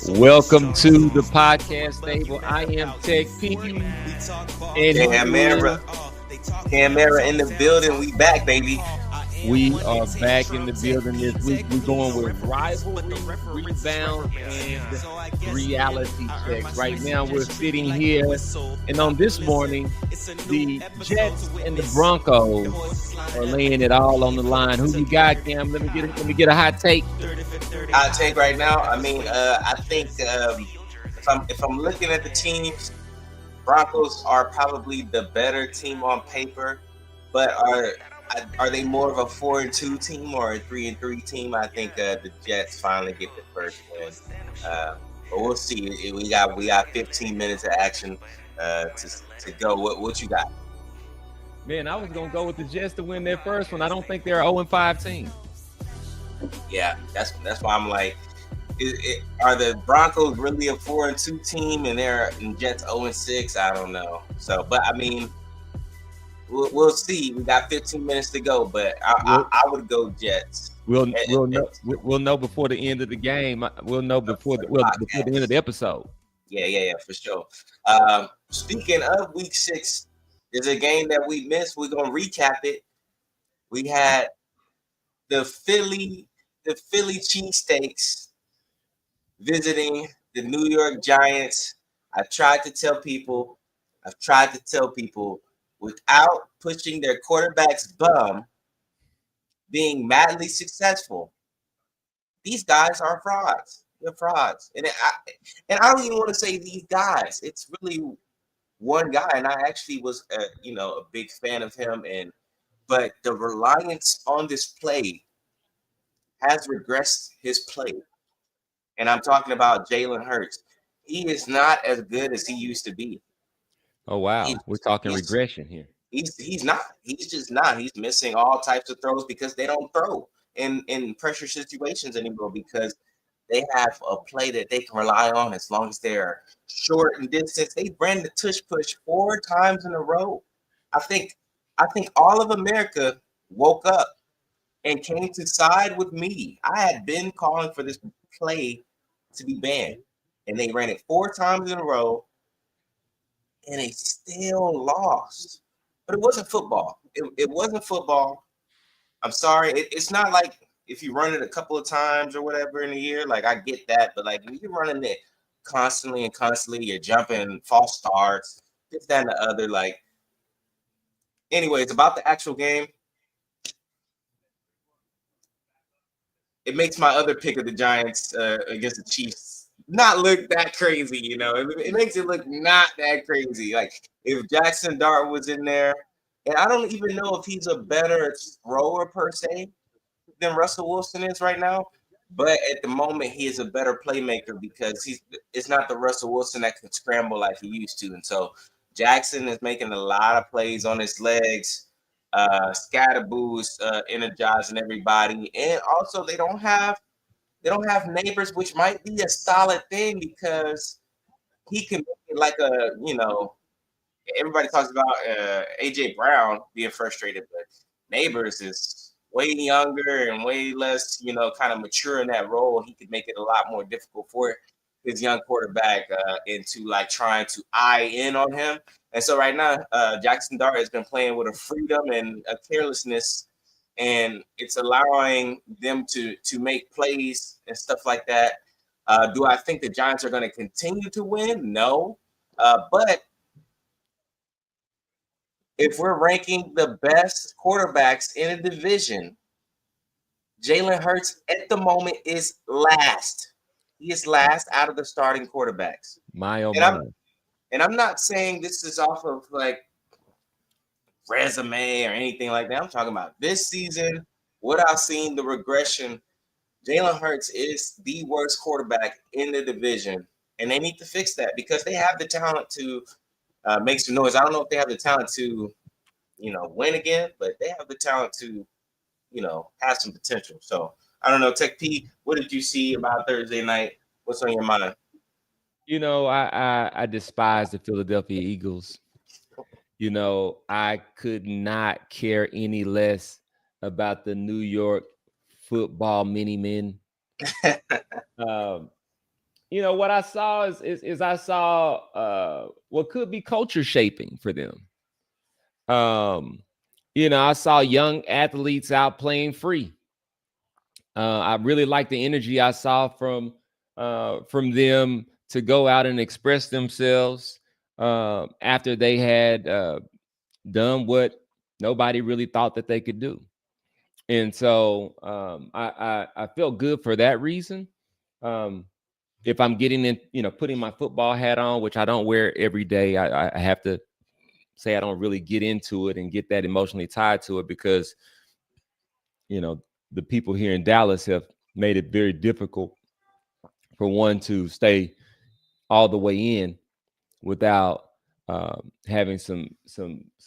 Welcome to the podcast stable. I am Tech P. And Camera in the building. We back, baby. We are back in the building this week. We're going with Rivalries, Rebounds, and Reality Checks. Right now, we're sitting here, and on this morning, the Jets and the Broncos are laying it all on the line. Who you got, Cam? Let me get a hot take. Hot take right now. I think if I'm looking at the teams, Broncos are probably the better team on paper, but are they more of a 4-2 team or a 3-3 team? I think the Jets finally get the first win, but we'll see. We got 15 minutes of action to go. What you got? Man, I was gonna go with the Jets to win their first one. I don't think they're 0-5 team. Yeah, that's why I'm like, are the Broncos really a 4-2 team and they're Jets 0-6? I don't know. So, but I mean, we'll see. We got 15 minutes to go, but I would go Jets. We'll know before the end of the game. We'll know before the end of the episode. Yeah, for sure. Speaking of Week 6, there's a game that we missed. We're gonna recap it. We had the Philly cheesesteaks visiting the New York Giants. I've tried to tell people without pushing their quarterback's bum, being madly successful. These guys are frauds. They're frauds. And I don't even want to say these guys. It's really one guy, and I actually was a big fan of him, but the reliance on this play has regressed his play. And I'm talking about Jalen Hurts. He is not as good as he used to be. Oh, wow. We're talking regression here. He's not. He's just not. He's missing all types of throws because they don't throw in pressure situations anymore because they have a play that they can rely on as long as they're short and distance. They ran the tush push 4 times in a row. I think all of America woke up and came to side with me. I had been calling for this play to be banned, and they ran it 4 times in a row, and they still lost. But it wasn't football. It wasn't football. I'm sorry. It's not like if you run it a couple of times or whatever in a year, like I get that, but like when you're running it constantly, you're jumping false starts, this, that, and the other. Like, anyways, about the actual game. It makes my other pick of the Giants against the Chiefs not look that crazy, you know. It makes it look not that crazy. Like if Jackson Dart was in there, and I don't even know if he's a better thrower per se than Russell Wilson is right now. But at the moment, he is a better playmaker because it's not the Russell Wilson that can scramble like he used to. And so Jackson is making a lot of plays on his legs. Scatterboo is energizing everybody, and also they don't have Neighbors, which might be a solid thing because he can make it like everybody talks about AJ Brown being frustrated, but Neighbors is way younger and way less kind of mature in that role. He could make it a lot more difficult for his young quarterback into like trying to eye in on him. And so right now, Jackson Dart has been playing with a freedom and a carelessness, and it's allowing them to make plays and stuff like that. Do I think the Giants are going to continue to win? No. But if we're ranking the best quarterbacks in a division, Jalen Hurts at the moment is last. He is last out of the starting quarterbacks. And I'm not saying this is off of like resume or anything like that. I'm talking about this season, what I've seen, the regression. Jalen Hurts is the worst quarterback in the division, and they need to fix that because they have the talent to make some noise. I don't know if they have the talent to, win again, but they have the talent to, have some potential. So I don't know, Tech P, what did you see about Thursday night? What's on your mind? I despise the Philadelphia Eagles. I could not care any less about the New York football mini men. what I saw is I saw what could be culture shaping for them. I saw young athletes out playing free. I really like the energy I saw from them to go out and express themselves after they had done what nobody really thought that they could do. And so I felt good for that reason. If I'm getting in, putting my football hat on, which I don't wear every day, I have to say I don't really get into it and get that emotionally tied to it because, the people here in Dallas have made it very difficult for one to stay all the way in without having some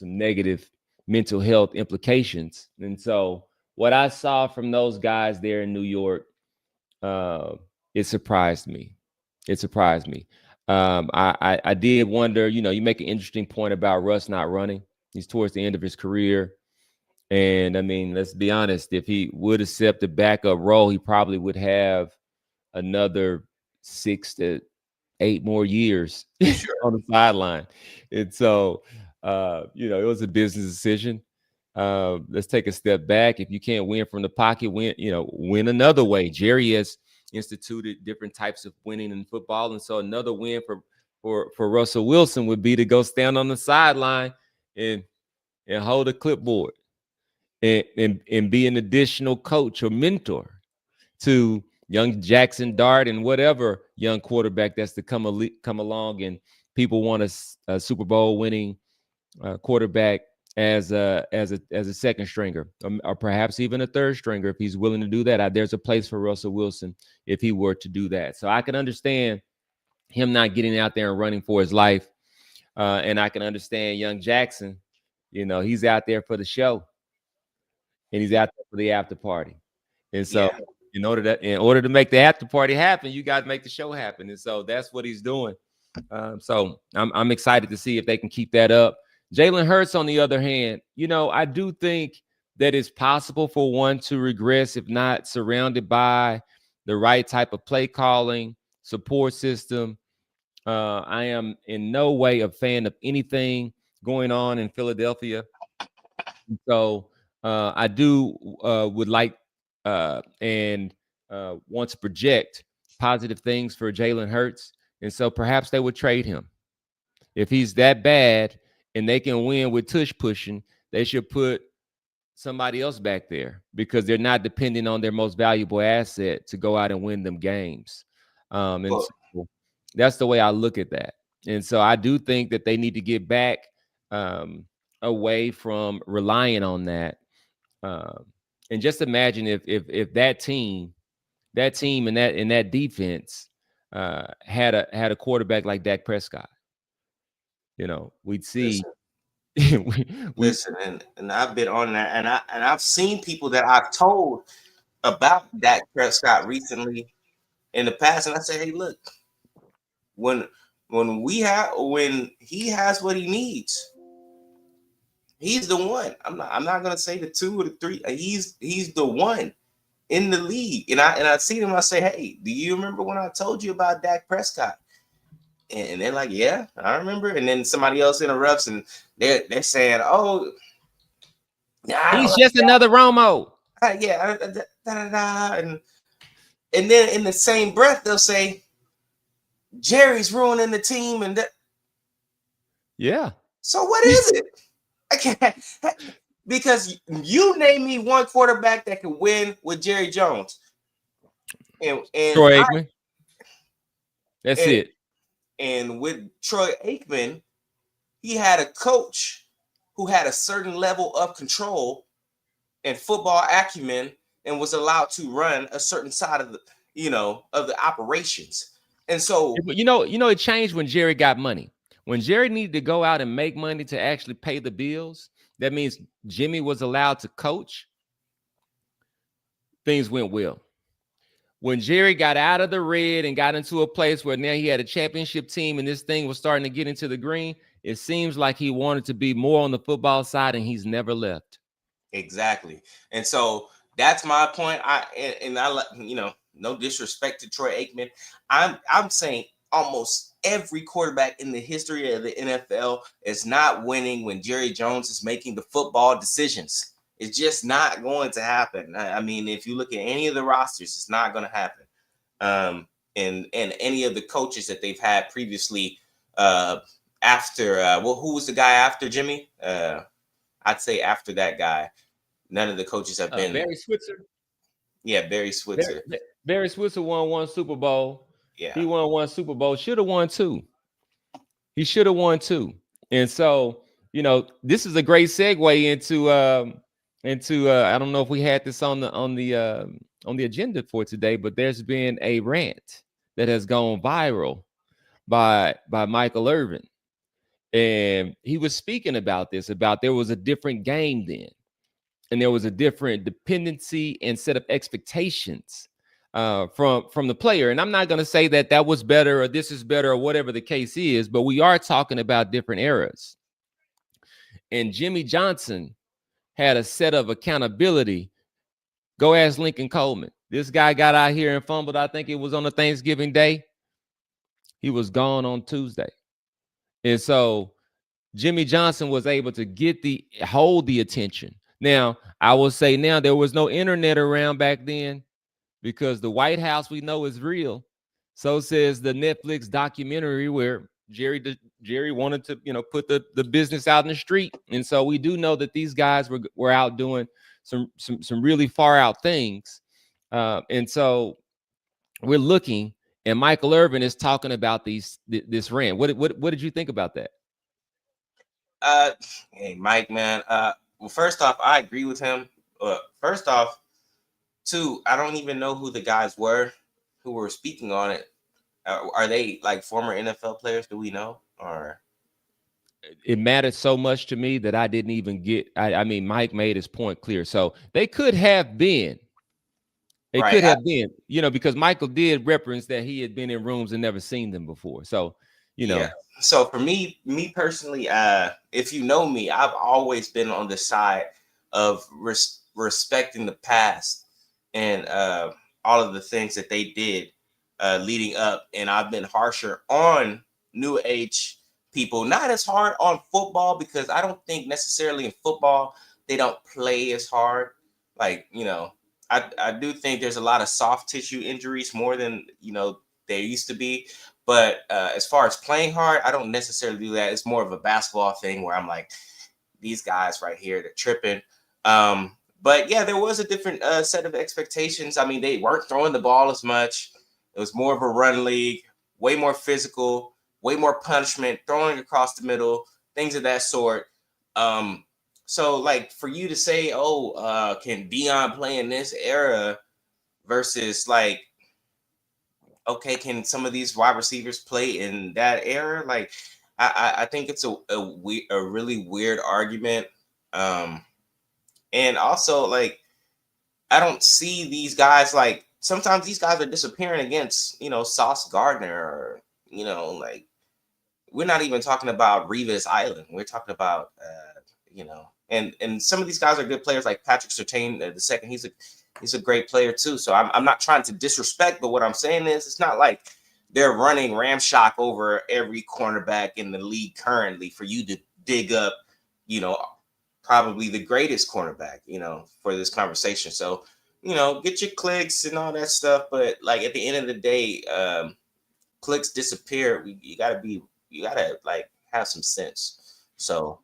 negative mental health implications. And so what I saw from those guys there in New York, it surprised me. It surprised me. I did wonder, you make an interesting point about Russ not running. He's towards the end of his career. And I mean, let's be honest, if he would accept the backup role, he probably would have another 6 to 8 more years on the sideline. And so, it was a business decision. Let's take a step back. If you can't win from the pocket, win another way. Jerry has instituted different types of winning in football. And so another win for Russell Wilson would be to go stand on the sideline and hold a clipboard and be an additional coach or mentor to young Jackson Dart and whatever young quarterback that's to come along, and people want a Super Bowl winning quarterback as a second stringer, or perhaps even a third stringer if he's willing to do that. There's a place for Russell Wilson if he were to do that. So I can understand him not getting out there and running for his life, and I can understand young Jackson. He's out there for the show, and he's out there for the after party, and so. Yeah. In order to make the after party happen, you got to make the show happen. And so that's what he's doing. So I'm excited to see if they can keep that up. Jalen Hurts, on the other hand, I do think that it's possible for one to regress if not surrounded by the right type of play calling, support system. I am in no way a fan of anything going on in Philadelphia. So I do would like and want to project positive things for Jalen Hurts. And so perhaps they would trade him. If he's that bad and they can win with tush pushing, they should put somebody else back there because they're not depending on their most valuable asset to go out and win them games. So that's the way I look at that. And so I do think that they need to get back away from relying on that. And just imagine if that team and that defense had a quarterback like Dak Prescott, we'd see. Listen, and I've been on that, and I've seen people that I've told about Dak Prescott recently in the past, and I say, hey, look, when he has what he needs, he's the one. I'm not gonna say the 2 or the 3. He's the one in the league. And I see them. I say, hey, do you remember when I told you about Dak Prescott? And they're like, yeah, I remember. And then somebody else interrupts, and they're saying, oh, he's just another Romo. Yeah, and then in the same breath they'll say, Jerry's ruining the team, and that. Yeah. So what is it? I can't, because you name me one quarterback that can win with Jerry Jones. And Troy Aikman. That's it. And with Troy Aikman, he had a coach who had a certain level of control and football acumen and was allowed to run a certain side of the operations. And so it changed when Jerry got money. When Jerry needed to go out and make money to actually pay the bills, that means Jimmy was allowed to coach. Things went well. When Jerry got out of the red and got into a place where now he had a championship team and this thing was starting to get into the green, it seems like he wanted to be more on the football side, and he's never left. Exactly. And so That's my point. No disrespect to Troy Aikman. I'm saying almost every quarterback in the history of the NFL is not winning when Jerry Jones is making the football decisions. It's just not going to happen. I mean, if you look at any of the rosters, it's not going to happen. And any of the coaches that they've had previously, after who was the guy after Jimmy? I'd say after that guy, none of the coaches have been. Barry Switzer. Yeah, Barry Switzer. Barry Switzer won 1 Super Bowl. Yeah, he won 1 Super Bowl. Should have won 2. He should have won 2. And so, this is a great segue into I don't know if we had this on the agenda for today, but there's been a rant that has gone viral by Michael Irvin. And he was speaking about there was a different game then. And there was a different dependency and set of expectations from the player. And I'm not going to say that was better or this is better or whatever the case is, but we are talking about different eras. And Jimmy Johnson had a set of accountability. Go ask Lincoln Coleman. This guy got out here and fumbled. I think it was on a Thanksgiving Day. He was gone on Tuesday. And so Jimmy Johnson was able to hold the attention. Now, I will say now there was no internet around back then because the White House we know is real. So says the Netflix documentary where Jerry wanted to, put the business out in the street. And so we do know that these guys were out doing some really far out things. And so we're looking, and Michael Irvin is talking about this rant. What did you think about that? Hey, Mike, man. Well, first off, I agree with him. First off, two, I don't even know who the guys were who were speaking on it. Are they like former NFL players? Do we know? Or it mattered so much to me that I didn't even get. I mean, Mike made his point clear. So they could have been. It could have been, because Michael did reference that he had been in rooms and never seen them before. So, Yeah. So for me personally, if you know me, I've always been on the side of respecting the past and all of the things that they did leading up. And I've been harsher on new age people, not as hard on football, because I don't think necessarily in football they don't play as hard. Like, I do think there's a lot of soft tissue injuries more than, there used to be. But as far as playing hard, I don't necessarily do that. It's more of a basketball thing where I'm like, these guys right here, they're tripping. But yeah, there was a different set of expectations. I mean, they weren't throwing the ball as much. It was more of a run league, way more physical, way more punishment, throwing across the middle, things of that sort. So like for you to say, can Deion play in this era versus like, okay, can some of these wide receivers play in that era? Like, I think it's a really weird argument. And also, like, I don't see these guys, like, sometimes these guys are disappearing against, Sauce Gardner or, like, we're not even talking about Revis Island. We're talking about, and some of these guys are good players, like Patrick Surtain the second. He's a great player too. So I'm not trying to disrespect, but what I'm saying is it's not like they're running ramshock over every cornerback in the league currently for you to dig up, probably the greatest cornerback, for this conversation. So, get your clicks and all that stuff. But like at the end of the day, clicks disappear. You gotta like have some sense. So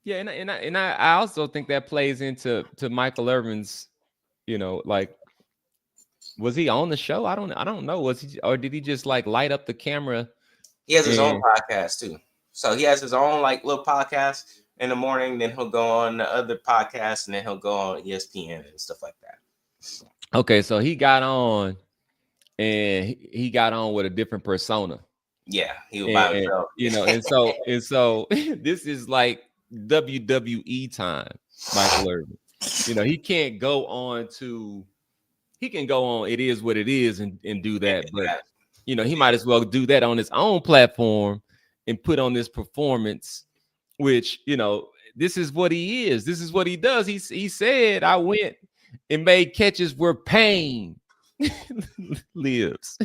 yeah, and I also think that plays into Michael Irvin's, like, was he on the show? I don't know. Was he, or did he just like light up the camera? He has his own podcast too. So he has his own like little podcast in the morning. Then he'll go on the other podcast, and then he'll go on ESPN and stuff like that. Okay, so he got on, and he got on with a different persona. Yeah, he was by himself. and so this is like WWE time, Michael Irvin. He can't go on to. He can go on. It is what it is, and do that. But he might as well do that on his own platform and put on this performance, which this is what he is. This is what he does. He said, I went and made catches where pain lives.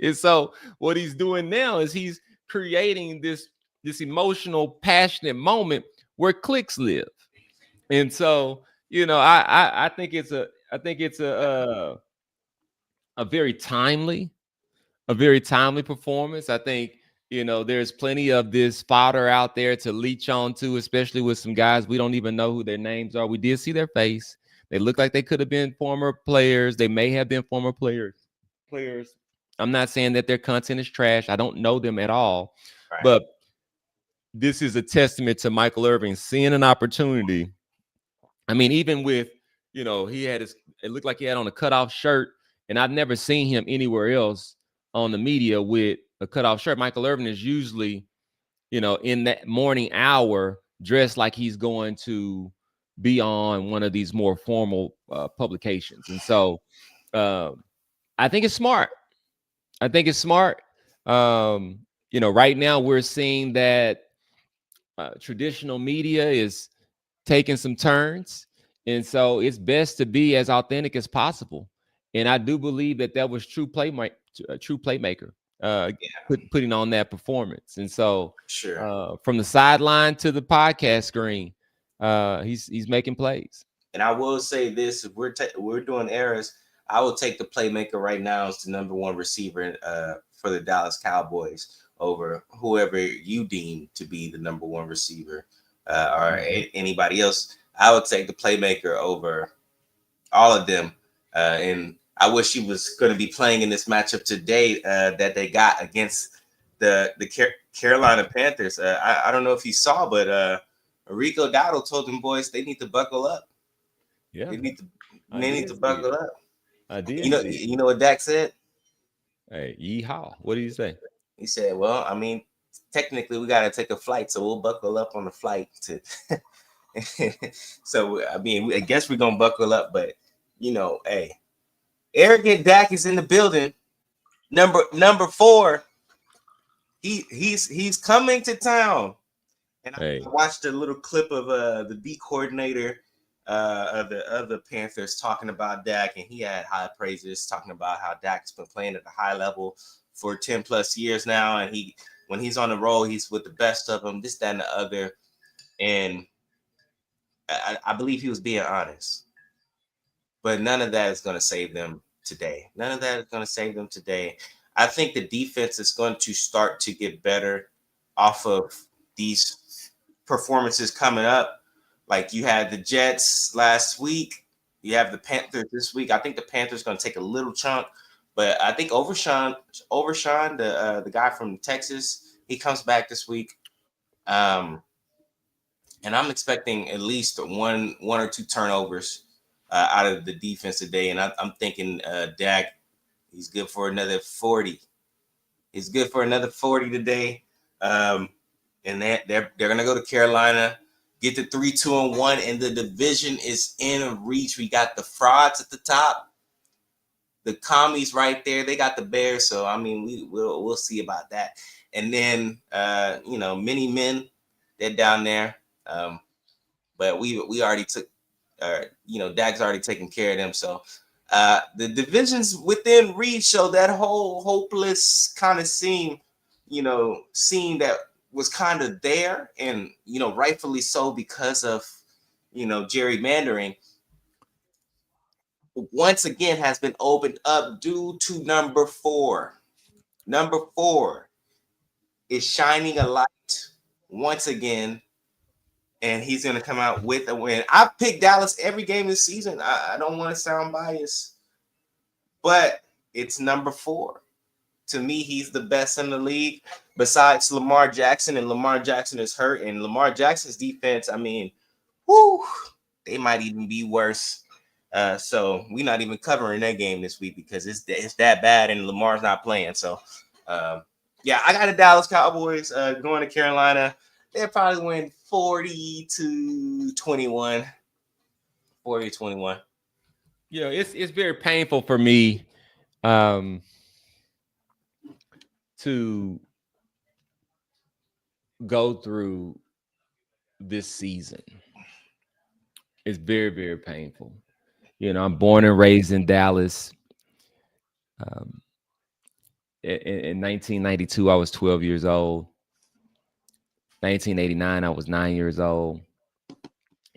And so what he's doing now is he's creating this emotional, passionate moment where clicks live. And so, I think it's a very timely performance. I think, there's plenty of this fodder out there to leech on to, especially with some guys we don't even know who their names are. We did see their face. They look like they could have been former players. They may have been former players. I'm not saying that their content is trash. I don't know them at all. Right. But this is a testament to Michael Irvin seeing an opportunity. I mean, even with, it looked like he had on a cutoff shirt, and I've never seen him anywhere else on the media with a cutoff shirt. Michael Irvin is usually, in that morning hour, dressed like he's going to be on one of these more formal publications. And so I think it's smart. Right now we're seeing that traditional media is taking some turns. And so it's best to be as authentic as possible. And I do believe that was true playmaker, putting on that performance. And so from the sideline to the podcast screen, he's making plays. And I will say this: if we're doing errors, I will take the playmaker right now as the number one receiver for the Dallas Cowboys over whoever you deem to be the number one receiver or anybody else. I would take the playmaker over all of them. And I wish he was going to be playing in this matchup today that they got against the Carolina Panthers. I don't know if you saw, but Rico Dowdle told them boys they need to buckle up. Yeah, they need to buckle up. I did. You know what Dak said? Hey, yeehaw! What did he say? He said, "Well, I mean, technically we got to take a flight, so we'll buckle up on the flight to." So I mean, I guess we're gonna buckle up, but hey, arrogant Dak is in the building. Number 4. He's coming to town. And I watched a little clip of the D coordinator of the Panthers talking about Dak, and he had high praises, talking about how Dak's been playing at a high level for 10 plus years now, and when he's on the roll, he's with the best of them, this, that, and the other. And I believe he was being honest. But none of that is going to save them today. I think the defense is going to start to get better off of these performances coming up. Like you had the Jets last week. You have the Panthers this week. I think the Panthers are going to take a little chunk. But I think Overshawn, the guy from Texas, he comes back this week. And I'm expecting at least one or two turnovers out of the defense today. And I'm thinking Dak, he's good for another 40. He's good for another 40 today. And they're going to go to Carolina, get to 3-2-1, and the division is in reach. We got the frauds at the top, the commies right there. They got the Bears. So, I mean, we'll see about that. And then, many men, they're down there. But we already took, Dak's already taken care of them. So the divisions within reach, so that whole hopeless kind of scene that was kind of there, and rightfully so because of gerrymandering, once again has been opened up due to number 4. Number 4 is shining a light once again, and he's going to come out with a win. I picked Dallas every game this season. I don't want to sound biased, but it's number 4. To me, he's the best in the league besides Lamar Jackson, and Lamar Jackson is hurt. And Lamar Jackson's defense, I mean, they might even be worse. So we're not even covering that game this week because it's that bad, and Lamar's not playing. So, I got the Dallas Cowboys going to Carolina. They'll probably win 40-21. 40-21. It's very painful for me to go through this season. It's very, very painful. I'm born and raised in Dallas. In 1992, I was 12 years old. 1989, I was 9 years old.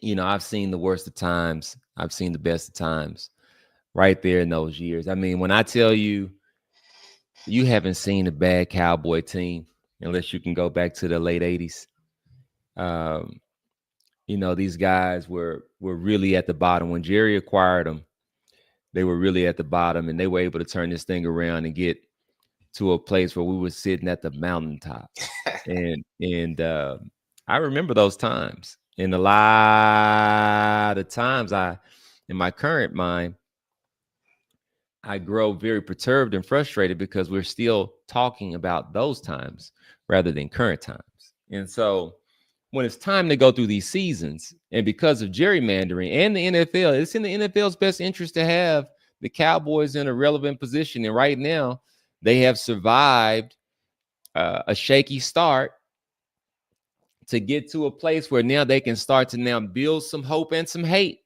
I've seen the worst of times. I've seen the best of times right there in those years. I mean, when I tell you, you haven't seen a bad Cowboy team unless you can go back to the late 80s. These guys were really at the bottom. When Jerry acquired them, they were really at the bottom, and they were able to turn this thing around and get to a place where we were sitting at the mountaintop. and I remember those times. And a lot of times in my current mind, I grow very perturbed and frustrated because we're still talking about those times rather than current times. And so when it's time to go through these seasons, and because of gerrymandering and the NFL, it's in the NFL's best interest to have the Cowboys in a relevant position. And right now, they have survived a shaky start to get to a place where now they can start to now build some hope and some hate.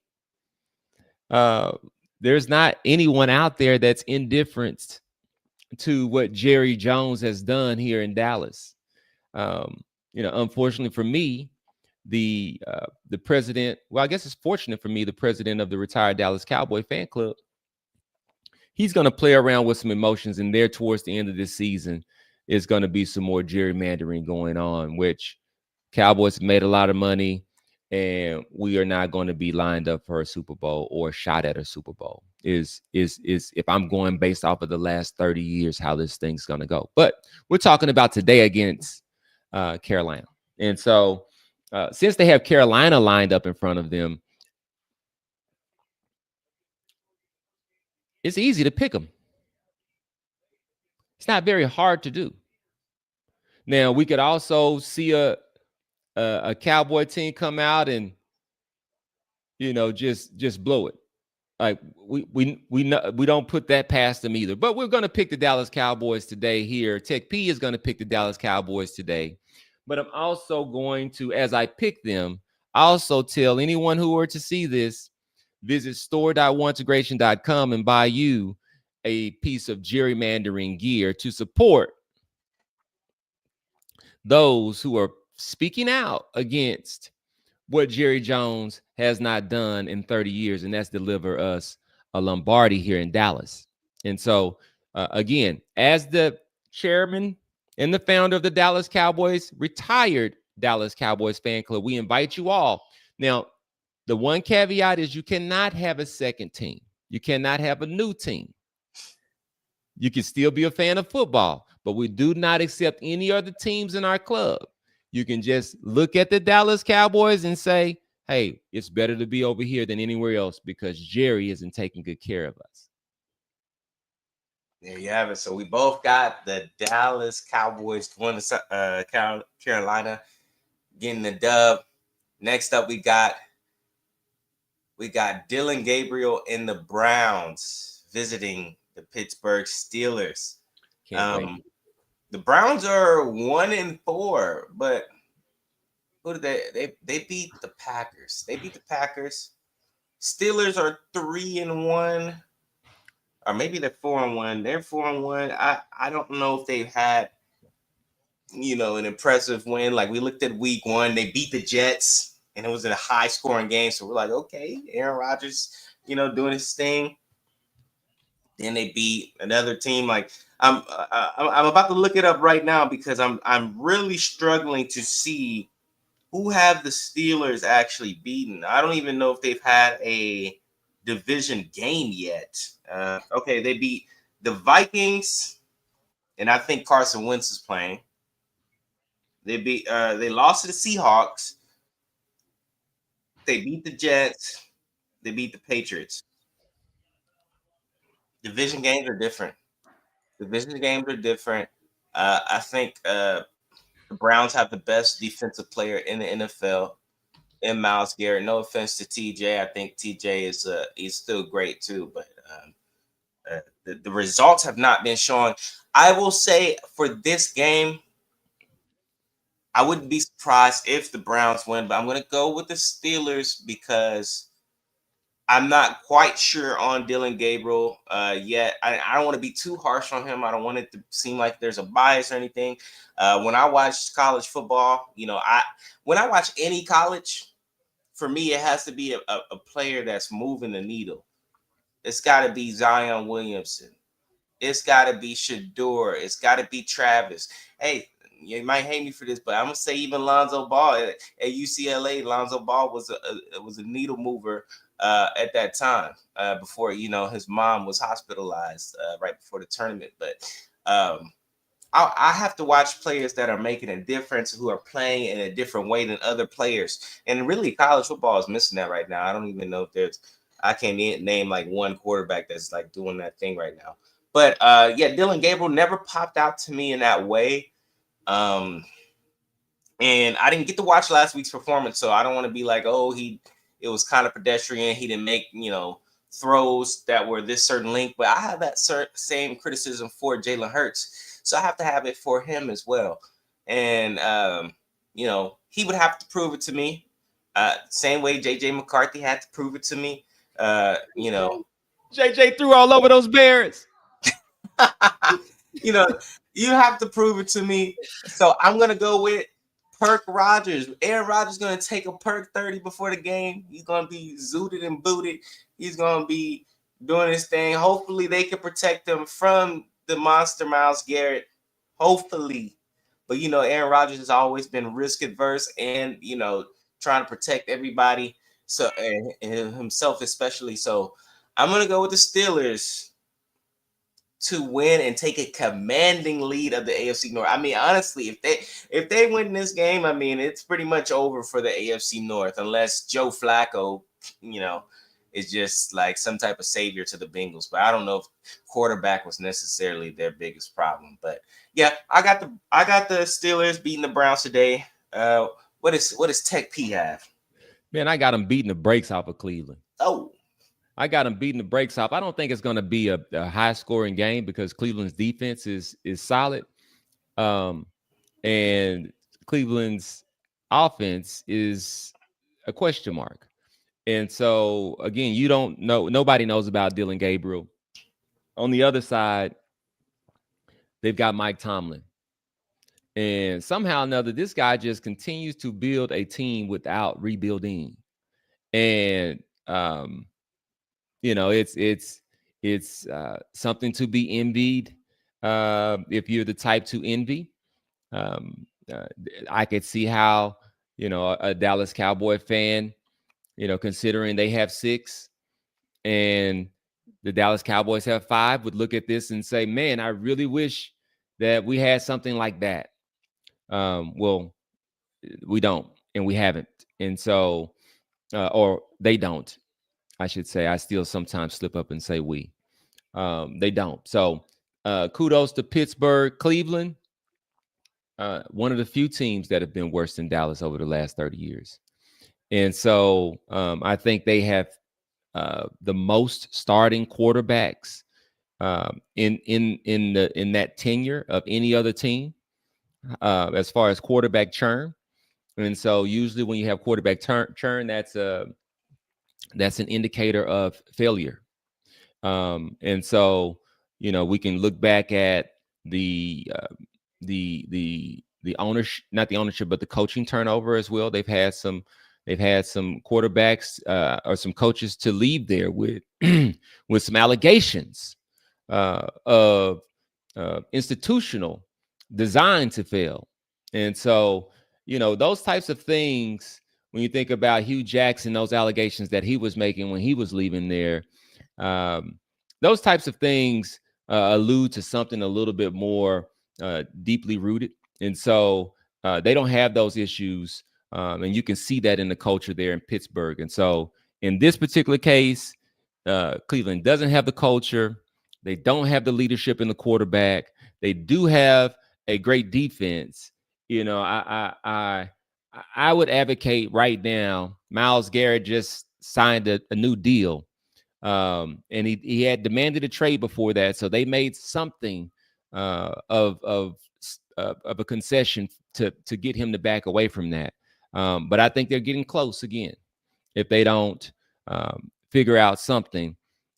There's not anyone out there that's indifferent to what Jerry Jones has done here in Dallas. Unfortunately for me, the president, well, I guess it's fortunate for me, the president of the retired Dallas Cowboy fan club, he's going to play around with some emotions, and there towards the end of this season is going to be some more gerrymandering going on, which Cowboys made a lot of money, and we are not going to be lined up for a Super Bowl or shot at a Super Bowl. Is if I'm going based off of the last 30 years, how this thing's going to go. But we're talking about today against Carolina. And so since they have Carolina lined up in front of them, it's easy to pick them. It's not very hard to do. Now, we could also see a Cowboy team come out and, just blow it. Like we don't put that past them either. But we're going to pick the Dallas Cowboys today here. Tech P is going to pick the Dallas Cowboys today. But I'm also going to, as I pick them, also tell anyone who were to see this, visit store.oneintegration.com and buy you a piece of gerrymandering gear to support those who are speaking out against what Jerry Jones has not done in 30 years, and that's deliver us a Lombardi here in Dallas. And so, again, as the chairman and the founder of the Dallas Cowboys, retired Dallas Cowboys fan club, we invite you all. Now, the one caveat is you cannot have a second team. You cannot have a new team. You can still be a fan of football, but we do not accept any other teams in our club. You can just look at the Dallas Cowboys and say, hey, it's better to be over here than anywhere else because Jerry isn't taking good care of us. There you have it. So we both got the Dallas Cowboys going to Carolina, getting the dub. Next up, we got Dylan Gabriel and the Browns visiting the Pittsburgh Steelers. Can't wait. The Browns are 1-4, but who did they beat the Packers? They beat the Packers. Steelers are 3-1, or maybe they're 4-1. They're 4-1. I don't know if they've had an impressive win. Like we looked at week 1, they beat the Jets, and it was in a high scoring game. So we're like, okay, Aaron Rodgers, doing his thing. Then they beat another team. Like I'm about to look it up right now because I'm really struggling to see who have the Steelers actually beaten. I don't even know if they've had a division game yet. Okay, they beat the Vikings, and I think Carson Wentz is playing. They lost to the Seahawks. They beat the Jets. They beat the Patriots. Division games are different. I think the Browns have the best defensive player in the NFL in Myles Garrett. No offense to TJ. I think TJ is he's still great too, but the results have not been shown. I will say for this game, I wouldn't be surprised if the Browns win, but I'm going to go with the Steelers because I'm not quite sure on Dylan Gabriel yet. I don't want to be too harsh on him. I don't want it to seem like there's a bias or anything. When I watch college football, when I watch any college, for me, it has to be a player that's moving the needle. It's got to be Zion Williamson. It's got to be Shador. It's got to be Travis. Hey, you might hate me for this, but I'm gonna say even Lonzo Ball at UCLA. Lonzo Ball was a needle mover at that time before his mom was hospitalized right before the tournament. But I have to watch players that are making a difference, who are playing in a different way than other players. And really, college football is missing that right now. I don't even know if I can't name like one quarterback that's like doing that thing right now. But Dylan Gabriel never popped out to me in that way. And I didn't get to watch last week's performance, so I don't want to be like, oh, it was kind of pedestrian. He didn't make, throws that were this certain length. But I have that same criticism for Jalen Hurts. So I have to have it for him as well. And, he would have to prove it to me. Same way J.J. McCarthy had to prove it to me. JJ threw all over those Bears. You have to prove it to me. So I'm going to go with Perk Rogers. Aaron Rodgers is going to take a Perk 30 before the game. He's going to be zooted and booted. He's going to be doing his thing. Hopefully they can protect him from the monster Myles Garrett. Hopefully. But, Aaron Rodgers has always been risk adverse and, trying to protect everybody. So and himself especially. So I'm going to go with the Steelers to win and take a commanding lead of the AFC North. I mean, honestly, if they win this game, I mean, it's pretty much over for the AFC North, unless Joe Flacco, is just like some type of savior to the Bengals. But I don't know if quarterback was necessarily their biggest problem. But yeah, I got the Steelers beating the Browns today. What does Tech P have? Man, I got them beating the brakes off of Cleveland. Oh. I got them beating the brakes off. I don't think it's going to be a high-scoring game because Cleveland's defense is solid, and Cleveland's offense is a question mark. And so, again, you don't know. Nobody knows about Dylan Gabriel. On the other side, they've got Mike Tomlin. And somehow or another, this guy just continues to build a team without rebuilding. And it's something to be envied if you're the type to envy. I could see how, a Dallas Cowboy fan, considering they have 6 and the Dallas Cowboys have 5, would look at this and say, man, I really wish that we had something like that. Well, we don't, and we haven't. And so, or they don't. I should say. I still sometimes slip up and say we. They don't. So kudos to Pittsburgh, Cleveland. One of the few teams that have been worse than Dallas over the last 30 years. And so I think they have the most starting quarterbacks in that tenure of any other team as far as quarterback churn. And so usually when you have quarterback churn, that's an indicator of failure. And so, we can look back at the ownership, not the ownership, but the coaching turnover as well. They've had some quarterbacks or some coaches to leave there with with some allegations of institutional design to fail. And so, those types of things, when you think about Hugh Jackson, those allegations that he was making when he was leaving there, those types of things allude to something a little bit more deeply rooted. And so they don't have those issues. And you can see that in the culture there in Pittsburgh. And so in this particular case, Cleveland doesn't have the culture. They don't have the leadership in the quarterback. They do have a great defense. I would advocate right now. Myles Garrett just signed a new deal, and he had demanded a trade before that, so they made something of a concession to get him to back away from that. But I think they're getting close again if they don't figure out something.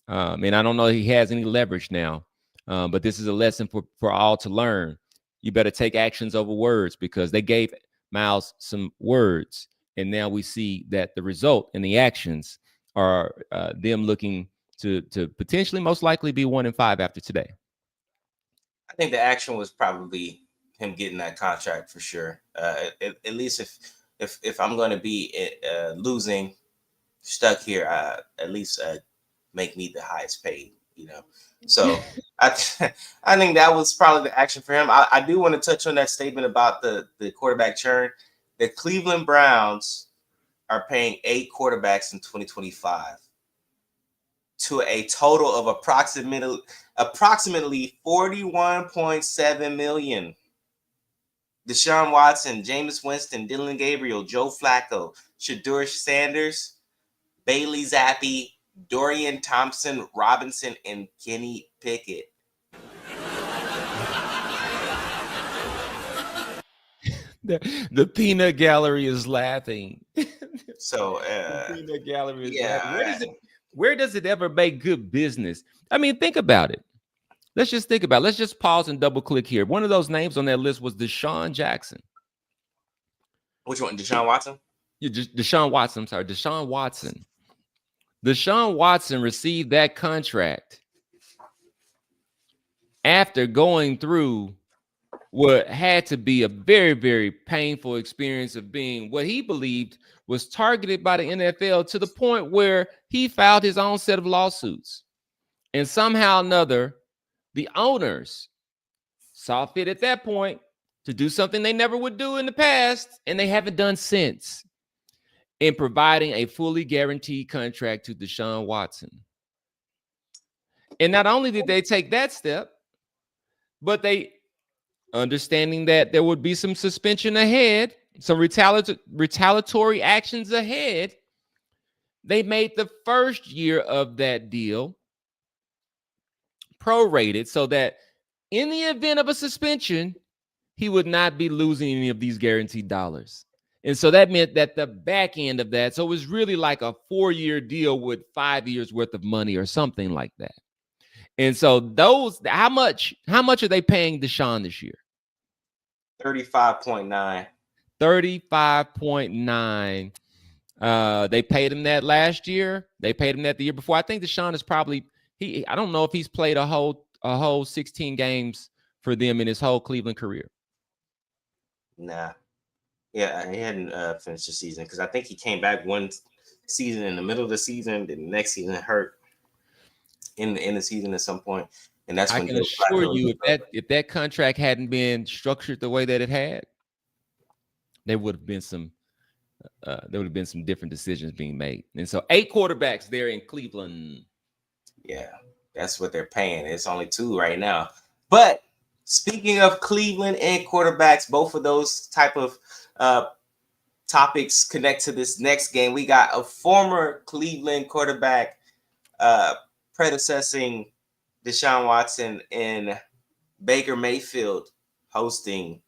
And I don't know if he has any leverage now, but this is a lesson for all to learn. You better take actions over words, because they gave Miles some words, and now we see that the result and the actions are them looking to potentially, most likely, be 1-5 after today. I think the action was probably him getting that contract for sure. At least if I'm going to be losing, stuck here, at least make me the highest paid. So I think that was probably the action for him. I do want to touch on that statement about the quarterback churn. The Cleveland Browns are paying 8 quarterbacks in 2025 to a total of approximately $41.7 million. Deshaun Watson, Jameis Winston, Dylan Gabriel, Joe Flacco, Shedeur Sanders, Bailey Zappi, Dorian Thompson Robinson, and Kenny Pickett. The peanut gallery is laughing. So the peanut gallery is laughing. Where does it ever make good business? I mean, think about it. Let's just think about it. Let's just pause and double click here. One of those names on that list was Deshaun Jackson. Which one? Deshaun Watson? Deshaun Watson. I'm sorry, Deshaun Watson. Deshaun Watson received that contract after going through what had to be a very, very painful experience of being what he believed was targeted by the NFL, to the point where he filed his own set of lawsuits. And somehow or another, the owners saw fit at that point to do something they never would do in the past, and they haven't done since, in providing a fully guaranteed contract to Deshaun Watson. And not only did they take that step, but they, understanding that there would be some suspension ahead, some retaliatory actions ahead, they made the first year of that deal prorated, so that in the event of a suspension, he would not be losing any of these guaranteed dollars. And so that meant that the back end of that, so it was really like a 4-year deal with 5 years worth of money or something like that. And so those, how much are they paying Deshaun this year? 35.9. 35.9. They paid him that last year. They paid him that the year before. I think Deshaun is probably, I don't know if he's played a whole 16 games for them in his whole Cleveland career. Nah. Yeah, he hadn't finished the season, because I think he came back one season in the middle of the season, then the next season hurt in the season at some point. And that's when I can assure you, if that contract hadn't been structured the way that it had, there would have been some different decisions being made. And so 8 quarterbacks there in Cleveland. Yeah, that's what they're paying. It's only 2 right now. But speaking of Cleveland and quarterbacks, both of those type of topics connect to this next game. We got a former Cleveland quarterback predecessing Deshaun Watson and Baker Mayfield hosting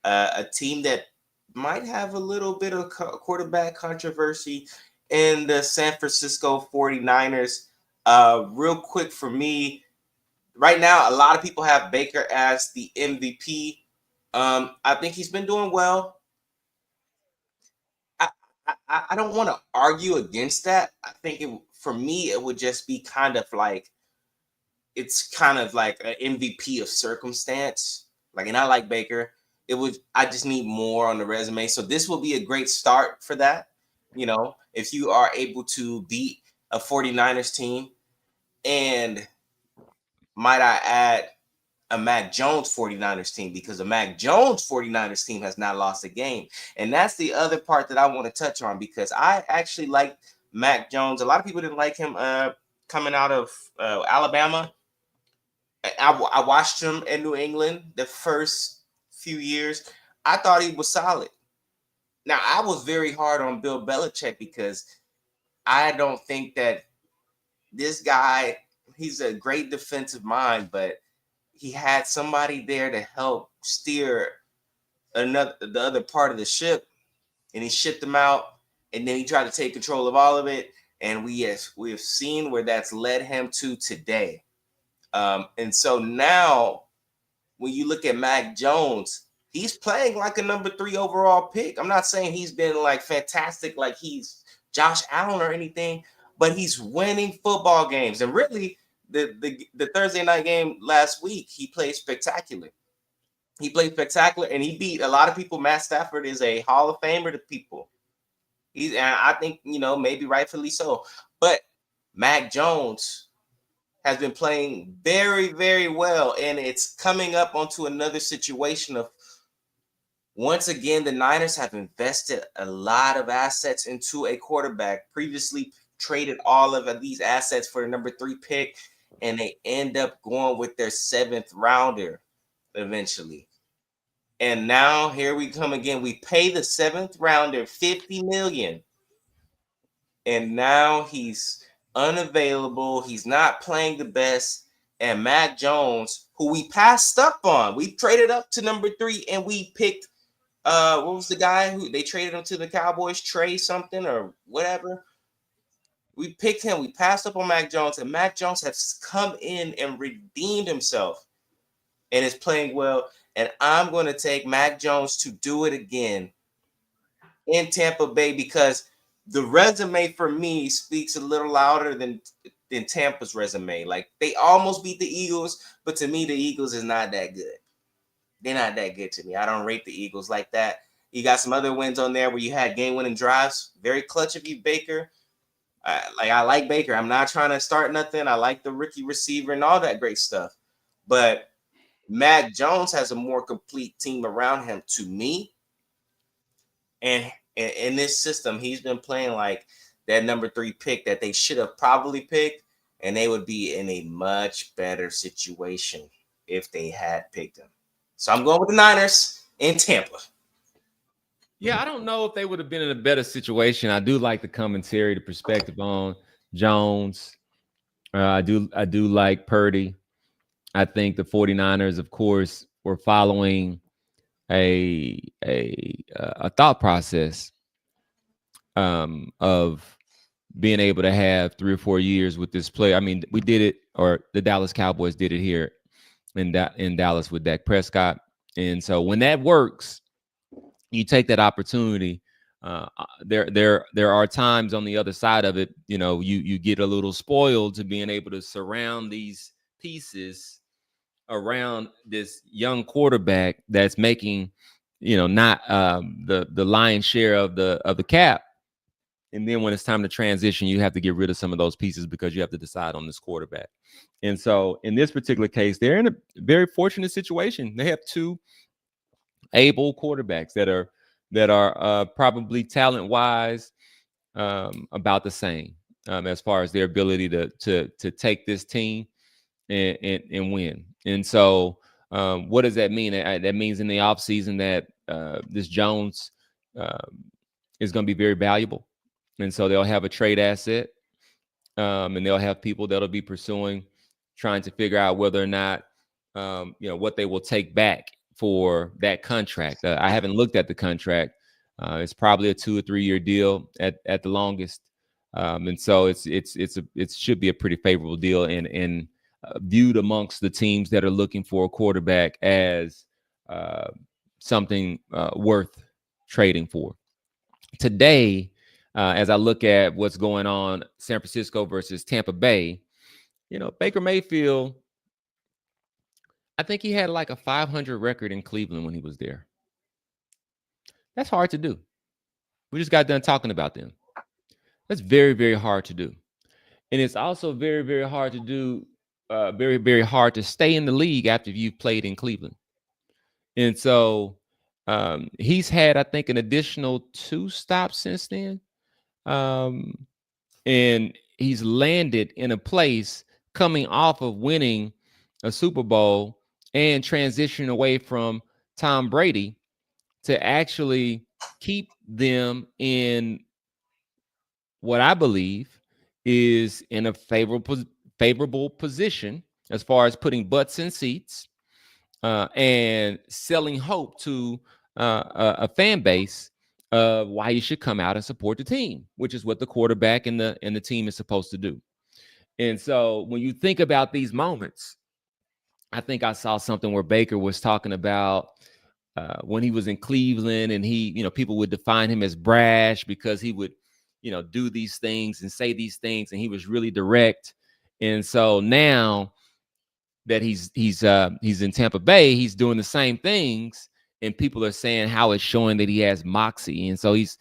a team that might have a little bit of quarterback controversy in the San Francisco 49ers. Real quick for me, right now, a lot of people have Baker as the MVP. I think he's been doing well. I don't want to argue against that. I think for me, it would just be kind of like, it's kind of like an MVP of circumstance. Like, and I like Baker. I just need more on the resume. So this will be a great start for that. If you are able to beat a 49ers team, and might I add, a Mac Jones 49ers team, because a Mac Jones 49ers team has not lost a game. And that's the other part that I want to touch on, because I actually like Mac Jones. A lot of people didn't like him coming out of Alabama. I watched him in New England the first few years. I thought he was solid. Now, I was very hard on Bill Belichick, because I don't think that this guy, he's a great defensive mind, but he had somebody there to help steer the other part of the ship, and he shipped them out, and then he tried to take control of all of it. And we have seen where that's led him to today. And so now when you look at Mac Jones, he's playing like a number 3 overall pick. I'm not saying he's been like fantastic, like he's Josh Allen or anything, but he's winning football games. And really, the Thursday night game last week, he played spectacular. He played spectacular, and he beat a lot of people. Matt Stafford is a Hall of Famer to people. And I think, maybe rightfully so. But Mac Jones has been playing very, very well, and it's coming up onto another situation of, once again, the Niners have invested a lot of assets into a quarterback, previously traded all of these assets for a number 3 pick, and they end up going with their 7th rounder eventually. And now here we come again. We pay the 7th rounder $50 million, and now he's unavailable. He's not playing the best. And Mac Jones, who we passed up on, we traded up to number 3, and we picked what was the guy who they traded him to the Cowboys? Trey something or whatever. We picked him. We passed up on Mac Jones, and Mac Jones has come in and redeemed himself and is playing well. And I'm going to take Mac Jones to do it again in Tampa Bay, because the resume for me speaks a little louder than Tampa's resume. Like, they almost beat the Eagles, but to me, the Eagles is not that good. They're not that good to me. I don't rate the Eagles like that. You got some other wins on there where you had game-winning drives. Very clutch of you, Baker. I like Baker. I'm not trying to start nothing. I like the rookie receiver and all that great stuff. But Mac Jones has a more complete team around him to me. And in this system, he's been playing like that number 3 pick that they should have probably picked, and they would be in a much better situation if they had picked him. So I'm going with the Niners in Tampa. Yeah, I don't know if they would have been in a better situation. I do like the commentary, the perspective on Jones. I do like Purdy. I think the 49ers, of course, were following a thought process of being able to have 3 or 4 years with this player. I mean, we did it, or the Dallas Cowboys did it here in Dallas with Dak Prescott. And so when that works, you take that opportunity. There are times on the other side of it, you get a little spoiled to being able to surround these pieces around this young quarterback that's making, not the lion's share of the cap. And then when it's time to transition, you have to get rid of some of those pieces because you have to decide on this quarterback. And so in this particular case, they're in a very fortunate situation. They have 2 able quarterbacks that are probably talent-wise about the same as far as their ability to take this team and win. And so what does that mean? That means in the offseason that this Jones is going to be very valuable. And so they'll have a trade asset, and they'll have people that'll be pursuing, trying to figure out whether or not, what they will take back for that contract. I haven't looked at the contract. It's probably a 2 or 3 year deal at the longest. And so it should be a pretty favorable deal and viewed amongst the teams that are looking for a quarterback as something worth trading for. Today, as I look at what's going on, San Francisco versus Tampa Bay, Baker Mayfield, I think he had like a 500 record in Cleveland when he was there. That's hard to do. We just got done talking about them. That's very, very hard to do. And it's also very, very hard to do, very, very hard to stay in the league after you've played in Cleveland. And so he's had, I think, an additional 2 stops since then. And he's landed in a place coming off of winning a Super Bowl and transitioning away from Tom Brady to actually keep them in what I believe is in a favorable position as far as putting butts in seats and selling hope to a fan base why you should come out and support the team, which is what the quarterback and the team is supposed to do. And so when you think about these moments, I think I saw something where Baker was talking about when he was in Cleveland, and people would define him as brash because he would, do these things and say these things, and he was really direct. And so now that he's in Tampa Bay, he's doing the same things, and people are saying how it's showing that he has moxie. And so he's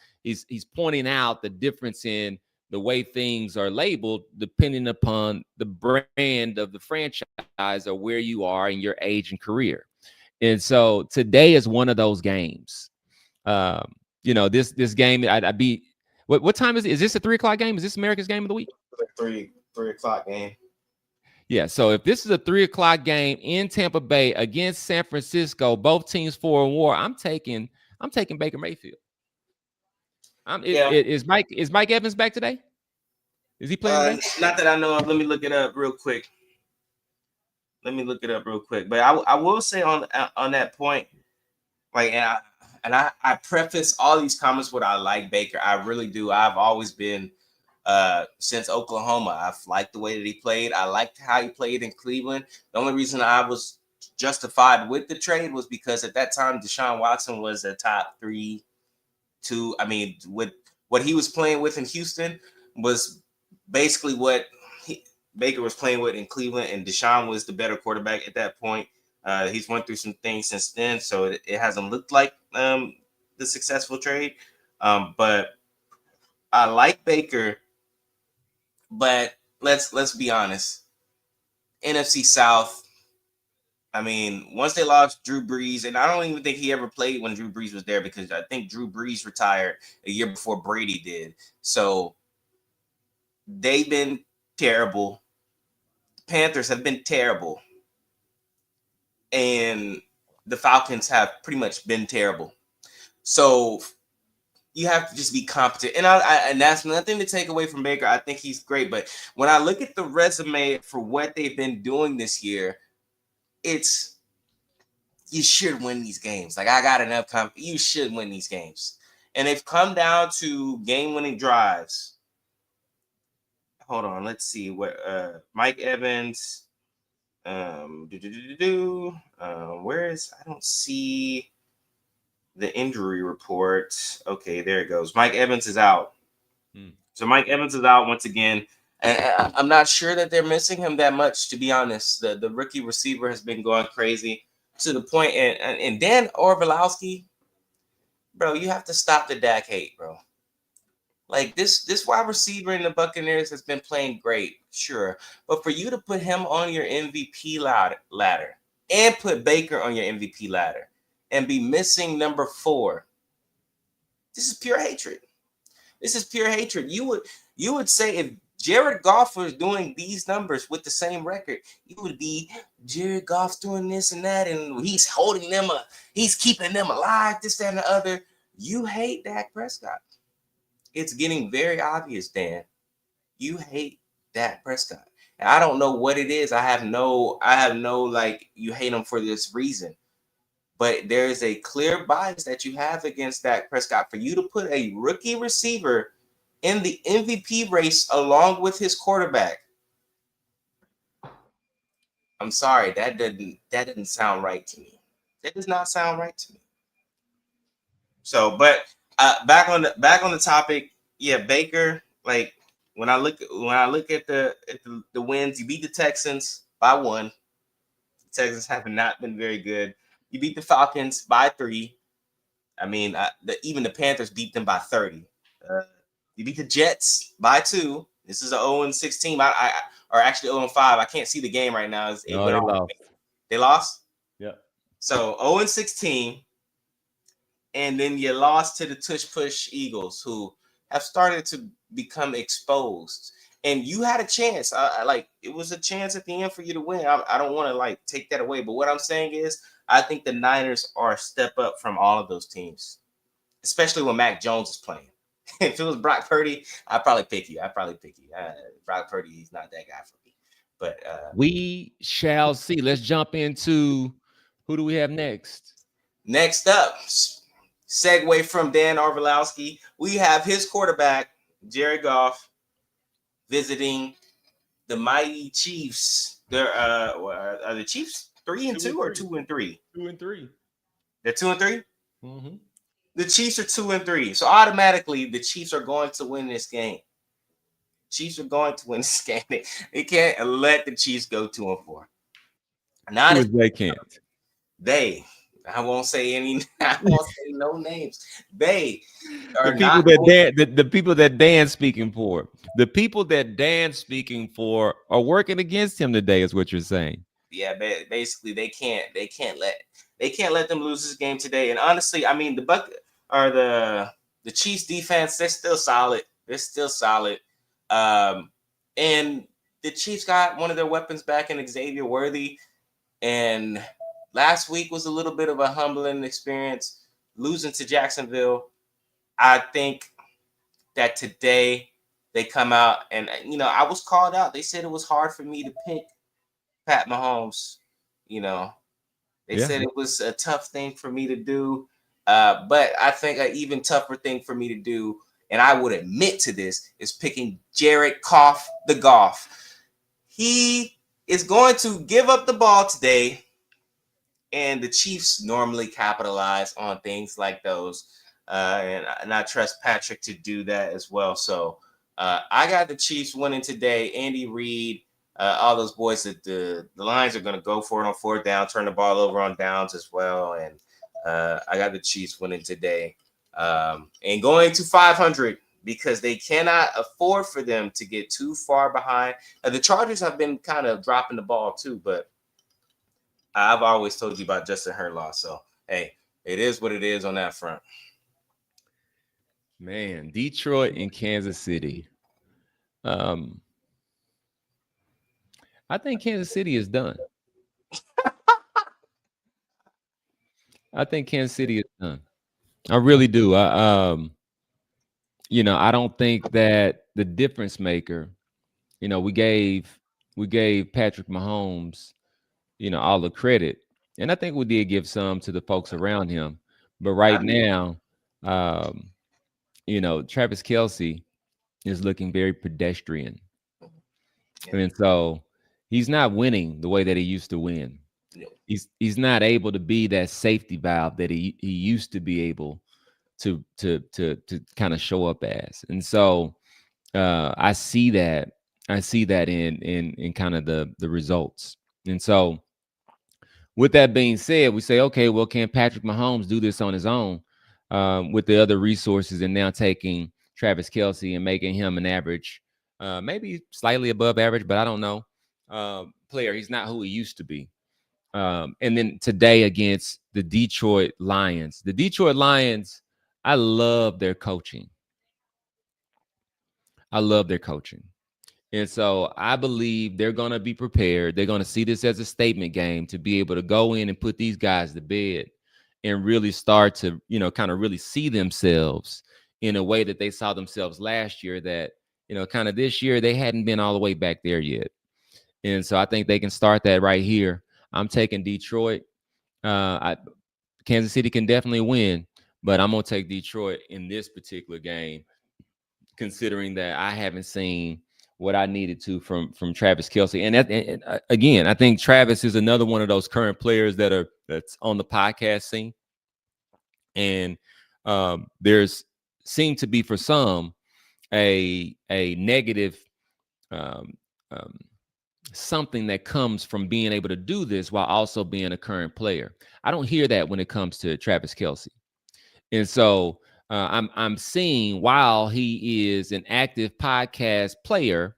pointing out the difference in the way things are labeled depending upon the brand of the franchise or where you are in your age and career. And so today is one of those games. This game, I'd be. What time is it? Is this a 3:00 game? Is this America's game of the week? 3:00 game. Yeah. So if this is a 3:00 game in Tampa Bay against San Francisco, both teams 4-1, I'm taking Baker Mayfield. Is Mike Evans back today? Is he playing today? Not that I know of. Let me look it up real quick. But I will say on that point, like, and I preface all these comments with I like Baker. I really do. I've always been since Oklahoma. I've liked the way that he played. I liked how he played in Cleveland. The only reason I was justified with the trade was because at that time Deshaun Watson was a top 3, 2. I mean, with what he was playing with in Houston was basically what Baker was playing with in Cleveland, and Deshaun was the better quarterback at that point. He's went through some things since then, so it hasn't looked like the successful trade. But I like Baker, but let's be honest. NFC South, I mean, once they lost Drew Brees, and I don't even think he ever played when Drew Brees was there because I think Drew Brees retired a year before Brady did. So they've been terrible. Panthers have been terrible. And the Falcons have pretty much been terrible. So you have to just be competent. And that's nothing to take away from Baker. I think he's great. But when I look at the resume for what they've been doing this year, it's you should win these games. Like, I got enough confidence. You should win these games. And they've come down to game-winning drives. Hold on. Let's see what Mike Evans. Where is I don't see the injury report. Okay, there it goes. Mike Evans is out. So Mike Evans is out once again. And I'm not sure that they're missing him that much, to be honest. The rookie receiver has been going crazy to the point. And Dan Orvalowski, bro, you have to stop the Dak hate, bro. Like, this wide receiver in the Buccaneers has been playing great, sure. But for you to put him on your MVP ladder and put Baker on your MVP ladder and be missing number 4, this is pure hatred. This is pure hatred. You would say if Jared Goff was doing these numbers with the same record, you would be Jared Goff's doing this and that, and he's holding them up. He's keeping them alive, this, that, and the other. You hate Dak Prescott. It's getting very obvious, Dan. You hate Dak Prescott. And I don't know what it is. I have no like, you hate him for this reason. But there is a clear bias that you have against Dak Prescott. For you to put a rookie receiver in the MVP race along with his quarterback, I'm sorry, that didn't sound right to me. That does not sound right to me. So, but back on the topic, yeah, Baker. Like, when I look at the wins, you beat the Texans by 1. The Texans have not been very good. You beat the Falcons by 3. I mean, even the Panthers beat them by 30. You beat the Jets by 2. This is an 0-6 team. Or actually 0-5. I can't see the game right now. They lost. They lost? Yeah. So 0-6 team. And then you lost to the Tush Push Eagles, who have started to become exposed. And you had a chance. It was a chance at the end for you to win. I don't want to take that away. But what I'm saying is, I think the Niners are a step up from all of those teams, especially when Mac Jones is playing. If it was Brock Purdy, I'd probably pick you. Brock Purdy, he's not that guy for me. But we shall see. Let's jump into who do we have next? Next up, segue from Dan Orvalowski, we have his quarterback, Jared Goff, visiting the mighty Chiefs. They're are the Chiefs 3-2 or 2-3? 2-3. They're 2-3. Mm-hmm. The Chiefs are 2-3, so automatically the Chiefs are going to win this game. Chiefs are going to win this game. They can't let the Chiefs go 2-4. Not if they can't. They. I won't say any. I won't say no names. They are the people the people that Dan's speaking for. The people that Dan's speaking for are working against him today, is what you're saying. Yeah, basically they can't let them lose this game today. And honestly, I mean the Chiefs defense, they're still solid. And the Chiefs got one of their weapons back in Xavier Worthy. And last week was a little bit of a humbling experience, losing to Jacksonville. I think that today they come out and, I was called out. They said it was hard for me to pick Pat Mahomes. They said it was a tough thing for me to do. But I think an even tougher thing for me to do, and I would admit to this, is picking Jared Goff, the Goff. He is going to give up the ball today, and the Chiefs normally capitalize on things like those. And I trust Patrick to do that as well. So I got the Chiefs winning today. Andy Reid, all those boys, that the Lions are going to go for it on fourth down, turn the ball over on downs as well. And I got the Chiefs winning today and going to 500 because they cannot afford for them to get too far behind. The Chargers have been kind of dropping the ball too, but I've always told you about Justin Herlaw. So, hey, it is what it is on that front. Man, Detroit and Kansas City. I think Kansas City is done. I think Kansas City is done. I really do. I don't think that the difference maker, we gave Patrick Mahomes, all the credit. And I think we did give some to the folks around him. But right now, Travis Kelce is looking very pedestrian. Yeah. And so he's not winning the way that he used to win. No. He's not able to be that safety valve that he used to be able to kind of show up as. And so I see that in kind of the results. And so with that being said, we say, okay, well, can Patrick Mahomes do this on his own with the other resources, and now taking Travis Kelce and making him an average, maybe slightly above average, but I don't know, player. He's not who he used to be. And then today against the Detroit Lions. The Detroit Lions, I love their coaching. And so I believe they're going to be prepared. They're going to see this as a statement game to be able to go in and put these guys to bed and really start to, kind of really see themselves in a way that they saw themselves last year, that, kind of this year they hadn't been all the way back there yet. And so I think they can start that right here. I'm taking Detroit. Kansas City can definitely win, but I'm going to take Detroit in this particular game, considering that I haven't seen what I needed to from Travis Kelce. And again, I think Travis is another one of those current players that's on the podcast scene. And there's seemed to be for some a negative something that comes from being able to do this while also being a current player. I don't hear that when it comes to Travis Kelce. And so I'm seeing, while he is an active podcast player,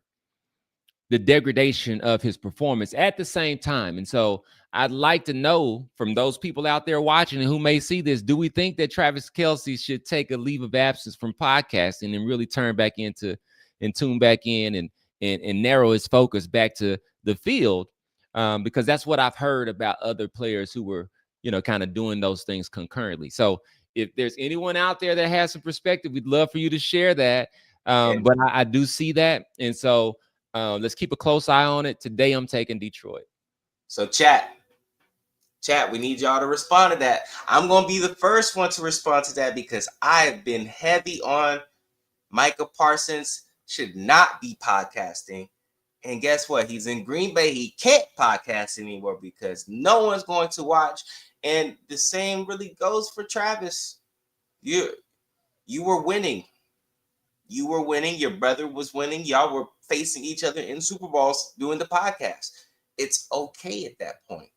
the degradation of his performance at the same time. And so I'd like to know from those people out there watching and who may see this, do we think that Travis Kelce should take a leave of absence from podcasting and really turn back into and tune back in and narrow his focus back to the field? Because that's what I've heard about other players who were, kind of doing those things concurrently. So if there's anyone out there that has some perspective, we'd love for you to share that. But I do see that. And so let's keep a close eye on it. Today, I'm taking Detroit. So chat Chat, we need y'all to respond to that. I'm going to be the first one to respond to that because I've been heavy on Micah Parsons should not be podcasting. And guess what? He's in Green Bay. He can't podcast anymore because no one's going to watch. And the same really goes for Travis. You were winning. You were winning. Your brother was winning. Y'all were facing each other in Super Bowls doing the podcast. It's okay at that point.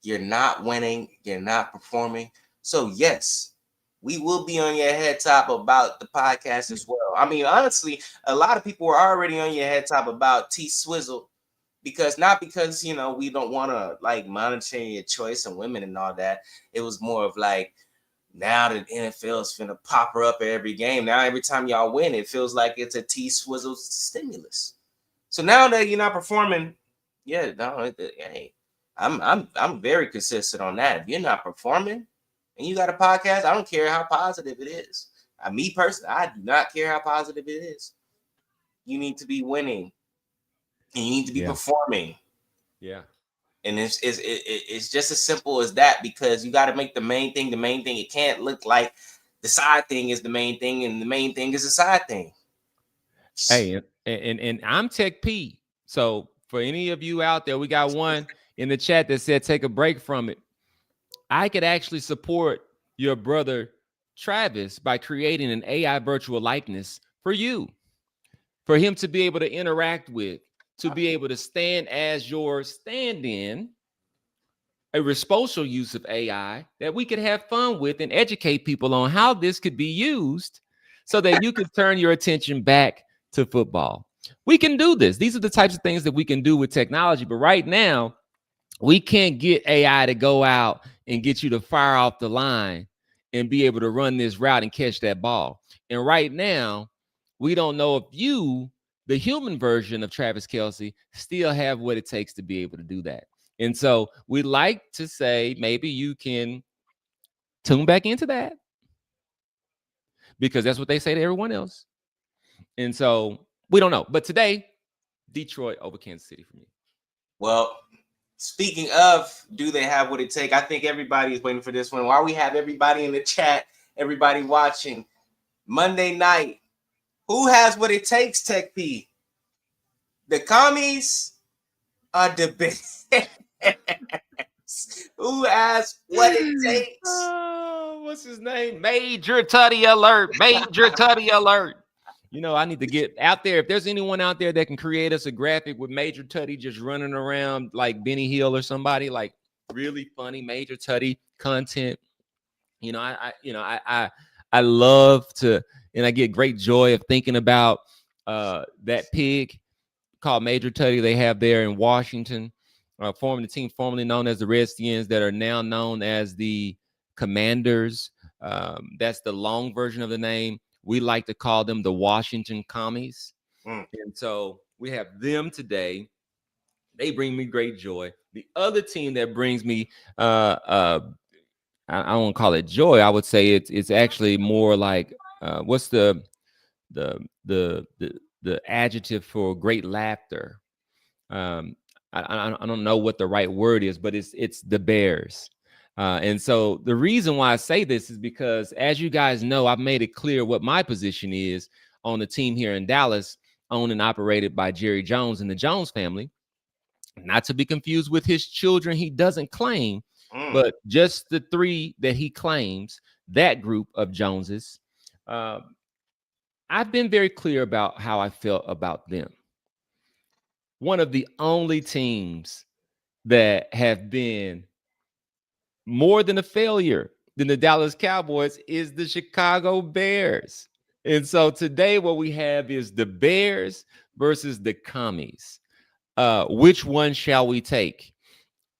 You're not winning. You're not performing. So, yes, we will be on your head top about the podcast as well. I mean, honestly, a lot of people were already on your head top about T-Swizzle because we don't want to like monitor your choice and women and all that. It was more of like, now the NFL is finna pop her up at every game. Now every time y'all win, it feels like it's a T-Swizzle stimulus. So now that you're not performing, yeah, no, hey, I'm very consistent on that. If you're not performing and you got a podcast, I don't care how positive it is. Me personally, I do not care how positive it is. You need to be winning, and you need to be performing. Yeah. And it's just as simple as that because you got to make the main thing the main thing. It can't look like the side thing is the main thing and the main thing is the side thing. Hey, and I'm Tech P. So for any of you out there, we got one in the chat that said take a break from it. I could actually support your brother Travis by creating an AI virtual likeness for you, for him to be able to interact with, to be able to stand as your stand-in, a responsible use of AI that we could have fun with and educate people on how this could be used so that you could turn your attention back to football. We can do this. These are the types of things that we can do with technology. But right now, we can't get AI to go out and get you to fire off the line and be able to run this route and catch that ball. And right now, we don't know if you, the human version of Travis Kelce, still have what it takes to be able to do that. And so we like to say maybe you can tune back into that because that's what they say to everyone else. And so we don't know. But today, Detroit over Kansas City for me. Well, speaking of, do they have what it takes? I think everybody is waiting for this one. While we have everybody in the chat, everybody watching, Monday night, who has what it takes, Tech P? The commies are the best. Who has what it takes? What's his name? Major Tutty alert. Major Tutty alert. You know, I need to get out there. If there's anyone out there that can create us a graphic with Major Tutty just running around like Benny Hill or somebody, like really funny Major Tutty content. You know, I love to, and I get great joy of thinking about that pig called Major Tutty they have there in Washington, forming the team formerly known as the Redskins that are now known as the Commanders. That's the long version of the name. We like to call them the Washington Commies. And so we have them today. They bring me great joy. The other team that brings me, I won't call it joy. I would say it's actually more like what's the adjective for great laughter? I don't know what the right word is, but it's the Bears. And so the reason why I say this is because, as you guys know, I've made it clear what my position is on the team here in Dallas, owned and operated by Jerry Jones and the Jones family. Not to be confused with his children he doesn't claim, but just the three that he claims, that group of Joneses. I've been very clear about how I felt about them. One of the only teams that have been more than a failure than the Dallas Cowboys is the Chicago Bears. And so today what we have is the Bears versus the Commies. Which one shall we take?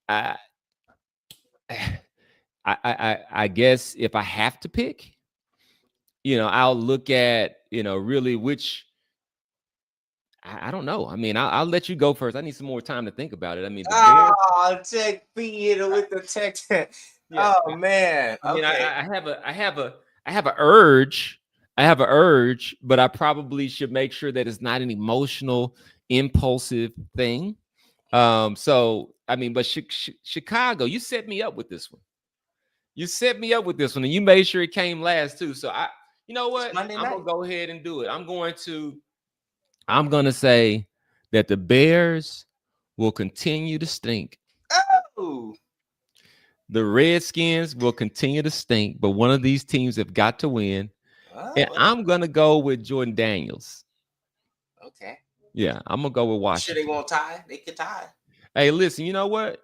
I guess if I have to pick, I'll look at, really which. I don't know. I mean, I'll let you go first. I need some more time to think about it. I mean, Tech B with the tech. Yeah. Oh man. I mean, I have an urge. I have an urge, but I probably should make sure that it's not an emotional, impulsive thing. So I mean, but Chicago, you set me up with this one. You set me up with this one, and you made sure it came last too. So you know what? Monday I'm night. gonna go ahead and do it. I'm gonna say that the Bears will continue to stink. Oh. The Redskins will continue to stink, but one of these teams have got to win. And I'm gonna go with Jordan Daniels. Okay. Yeah, I'm gonna go with Washington. Sure, they won't tie. They could tie. Hey, listen, you know what?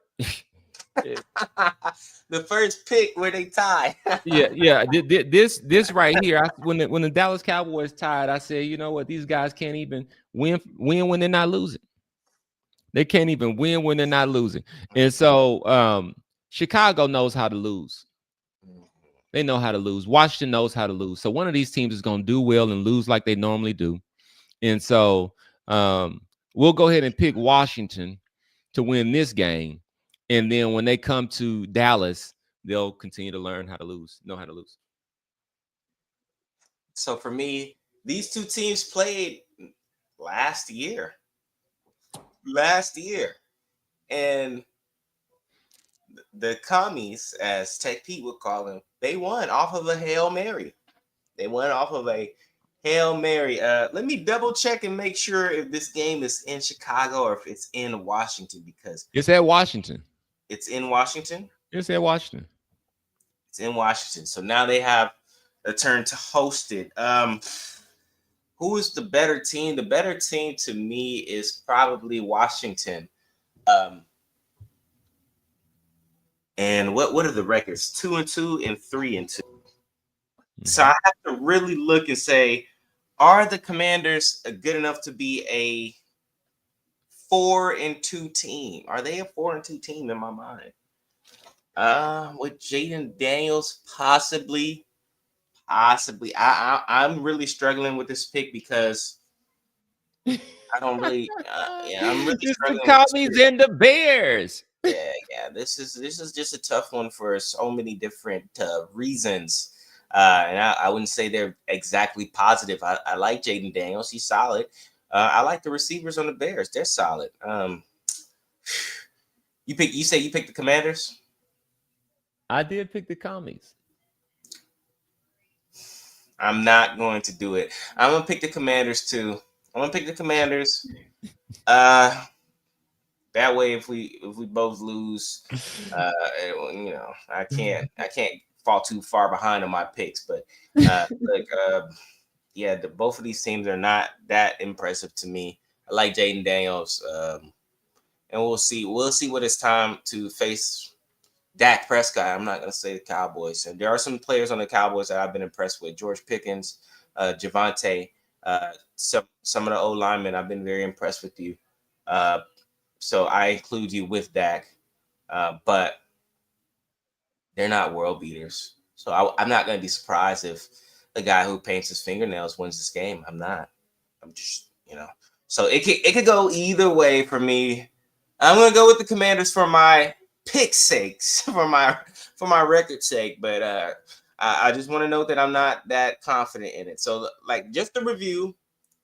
The first pick where they tie. yeah. This right here. When the Dallas Cowboys tied, I said, you know what? These guys can't even win when they're not losing. They can't even win when they're not losing. And so Chicago knows how to lose. They know how to lose. Washington knows how to lose. So one of these teams is going to do well and lose like they normally do. And so we'll go ahead and pick Washington to win this game. And then when they come to Dallas, they'll continue to learn how to lose, know how to lose. So for me, these two teams played last year. And the commies, as Tech Pete would call them, they won off of a Hail Mary. Let me double check and make sure if this game is in Chicago or if it's in Washington, because it's at Washington. It's in Washington? It's at Washington. It's in Washington. So now they have a turn to host it. Who is the better team? The better team to me is probably Washington. And what are the records? 2-2 and 3-2. So I have to really look and say, are the Commanders good enough to be a 4-2 team? Are they a 4-2 team in my mind? With Jaden Daniels, possibly. I'm really struggling with this pick because I don't really. I'm really struggling. The Cowboys and the Bears. Yeah. This is just a tough one for so many different reasons. And I wouldn't say they're exactly positive. I like Jaden Daniels. He's solid. I like the receivers on the Bears. They're solid. You say you picked the Commanders? I did pick the Commies. I'm not going to do it. I'm going to pick the Commanders too. I'm going to pick the Commanders. That way, if we both lose, I can't fall too far behind on my picks. But both of these teams are not that impressive to me. I like Jaden Daniels, and we'll see what it's time to face Dak Prescott. I'm not going to say the Cowboys. And there are some players on the Cowboys that I've been impressed with. George Pickens, Javonte, some of the old linemen. I've been very impressed with you. So I include you with Dak. But they're not world beaters. So I'm not going to be surprised if the guy who paints his fingernails wins this game. I'm not. I'm just, So it could go either way for me. I'm going to go with the Commanders for my pick sakes, for my record's sake, but I just want to note that I'm not that confident in it. So, like, just to review,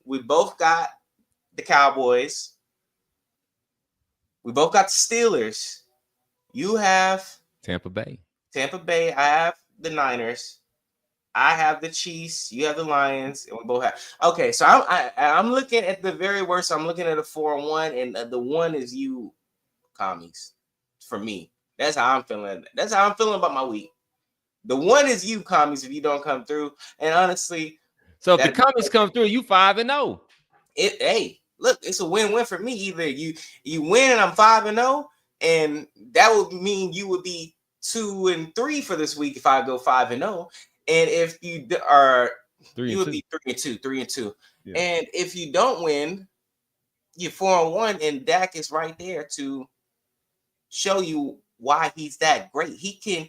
we both got the Cowboys, we both got the Steelers. You have Tampa Bay. I have the Niners. I have the Chiefs. You have the Lions, and we both have. Okay, so I'm looking at the very worst. I'm looking at a 4-1, and the one is you, commies. For me, that's how I'm feeling. That's how I'm feeling about my week. The one is you, commies, if you don't come through. And honestly, so if the commies come through, you 5-0. Hey, look, it's a win-win for me. Either you win and I'm 5-0, and that would mean you would be 2-3 for this week if I go 5-0. And if you are, you would be 3-2. Yeah. And if you don't win, you're 4-1, and Dak is right there to show you why he's that great. He can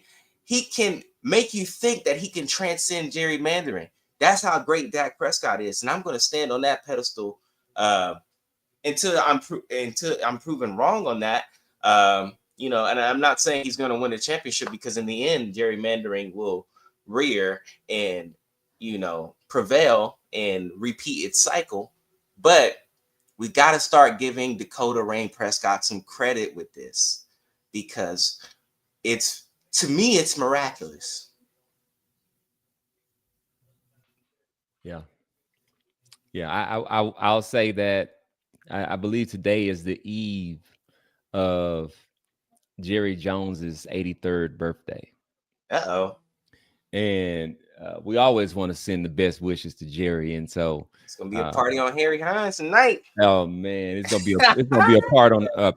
make you think that he can transcend gerrymandering. That's how great Dak Prescott is, and I'm going to stand on that pedestal until I'm proven wrong on that. And I'm not saying he's going to win a championship, because in the end, gerrymandering will rear and prevail and repeat its cycle. But we got to start giving Dakota Rain Prescott some credit with this, because to me, it's miraculous. Yeah. I'll say that I believe today is the eve of Jerry Jones's 83rd birthday. Uh-oh. And we always want to send the best wishes to Jerry, and so it's gonna be a party on Harry Hines tonight. Oh man, it's gonna be a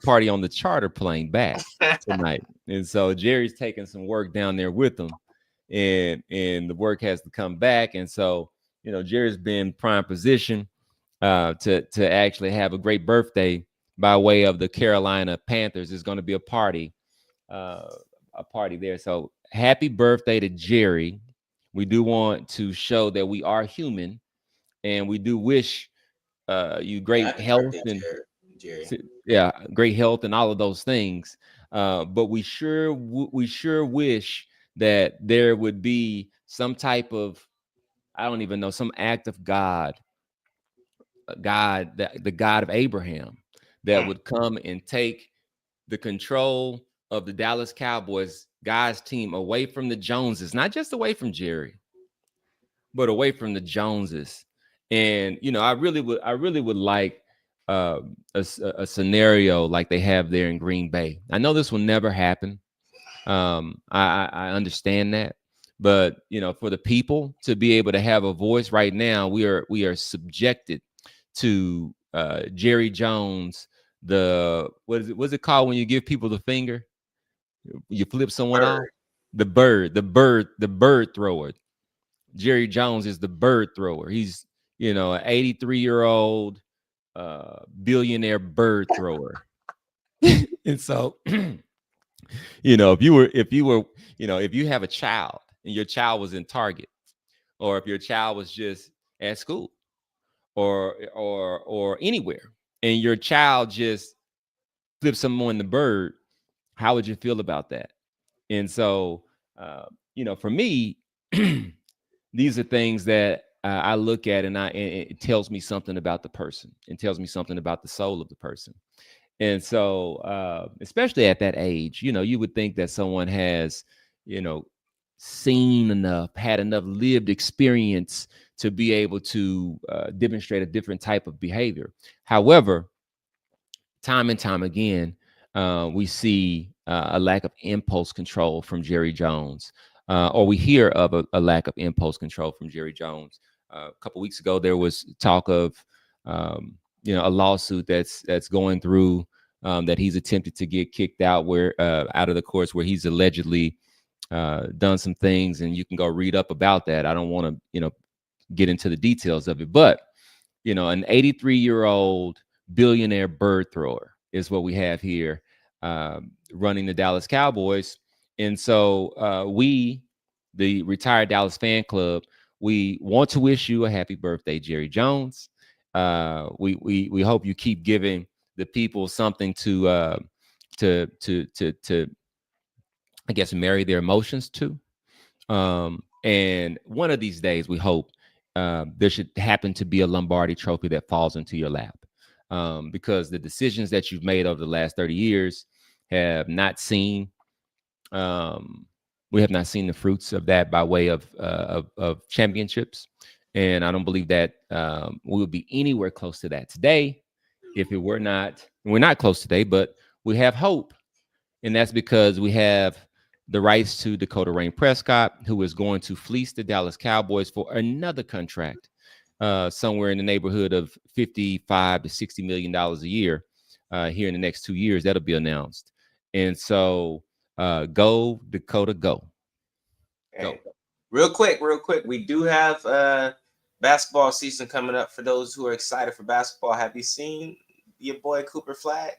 party on the charter plane back tonight, and so Jerry's taking some work down there with him, and the work has to come back, and so Jerry's been prime position to actually have a great birthday by way of the Carolina Panthers. There's going to be a party there. So happy birthday to Jerry. We do want to show that we are human, and we do wish you great health and Jerry. Great health and all of those things. But we sure wish that there would be some type of, I don't even know, some act of God, the God of Abraham, that would come and take the control of the Dallas Cowboys guys team away from the Joneses, not just away from Jerry, but away from the Joneses. And I really would like a scenario like they have there in Green Bay. I know this will never happen. I understand that, but for the people to be able to have a voice right now, we are subjected to Jerry Jones. What's it called when you give people the finger? You flip someone off. The bird thrower. Jerry Jones is the bird thrower. He's an 83-year-old billionaire bird thrower. And so if you have a child and your child was in Target, or if your child was just at school or anywhere, and your child just flipped someone the bird, how would you feel about that? And so for me, these are things that I look at, and it tells me something about the person. It tells me something about the soul of the person. And so, especially at that age, you would think that someone has, seen enough, had enough lived experience to be able to demonstrate a different type of behavior. However, time and time again, we see a lack of impulse control from Jerry Jones, or we hear of a lack of impulse control from Jerry Jones. A couple weeks ago, there was talk of a lawsuit that's going through, that he's attempted to get kicked out out of the courts, where he's allegedly done some things, and you can go read up about that. I don't want to get into the details of it, but an 83-year-old billionaire bird thrower is what we have here, running the Dallas Cowboys. And so we, the retired Dallas fan club, we want to wish you a happy birthday, Jerry Jones. We hope you keep giving the people something to I guess marry their emotions to. And one of these days, we hope there should happen to be a Lombardi trophy that falls into your lap, because the decisions that you've made over the last 30 years have not seen, we have not seen the fruits of that by way of championships. And I don't believe that we would be anywhere close to that today if it were not. We're not close today, but we have hope. And that's because we have the rights to Dakota Rain Prescott, who is going to fleece the Dallas Cowboys for another contract, somewhere in the neighborhood of $55 to $60 million a year here in the next 2 years. That'll be announced. And so go, Dakota, go. Go. Real quick. We do have basketball season coming up. For those who are excited for basketball, have you seen your boy Cooper Flag?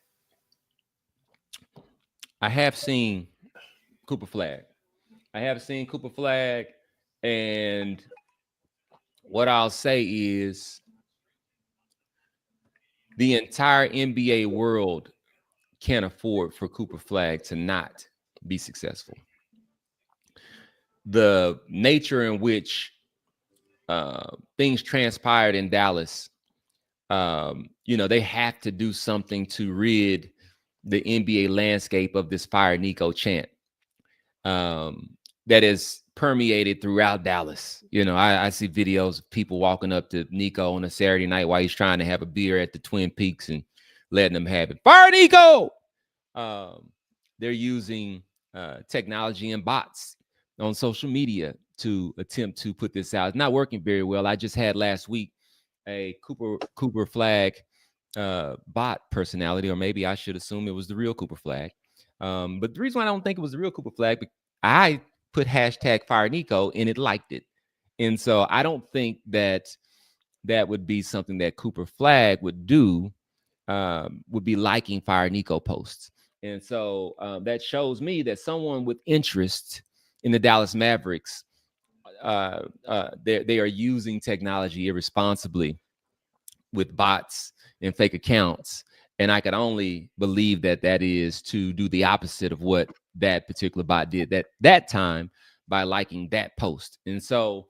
I have seen Cooper Flag. And what I'll say is the entire NBA world can't afford for Cooper Flag to not be successful. The nature in which things transpired in Dallas they have to do something to rid the NBA landscape of this Fire Nico chant that is permeated throughout Dallas. I see videos of people walking up to Nico on a Saturday night while he's trying to have a beer at the Twin Peaks and letting them have it. Fire Nico! They're using technology and bots on social media to attempt to put this out. It's not working very well. I just had last week a Cooper Flag bot personality, or maybe I should assume it was the real Cooper Flag. But the reason why I don't think it was the real Cooper Flag, I put hashtag Fire Nico and it liked it. And so I don't think that would be something that Cooper Flag would do, would be liking Fire Nico posts. And so that shows me that someone with interest in the Dallas Mavericks, they are using technology irresponsibly with bots and fake accounts. And I could only believe that is to do the opposite of what that particular bot did that time by liking that post. And so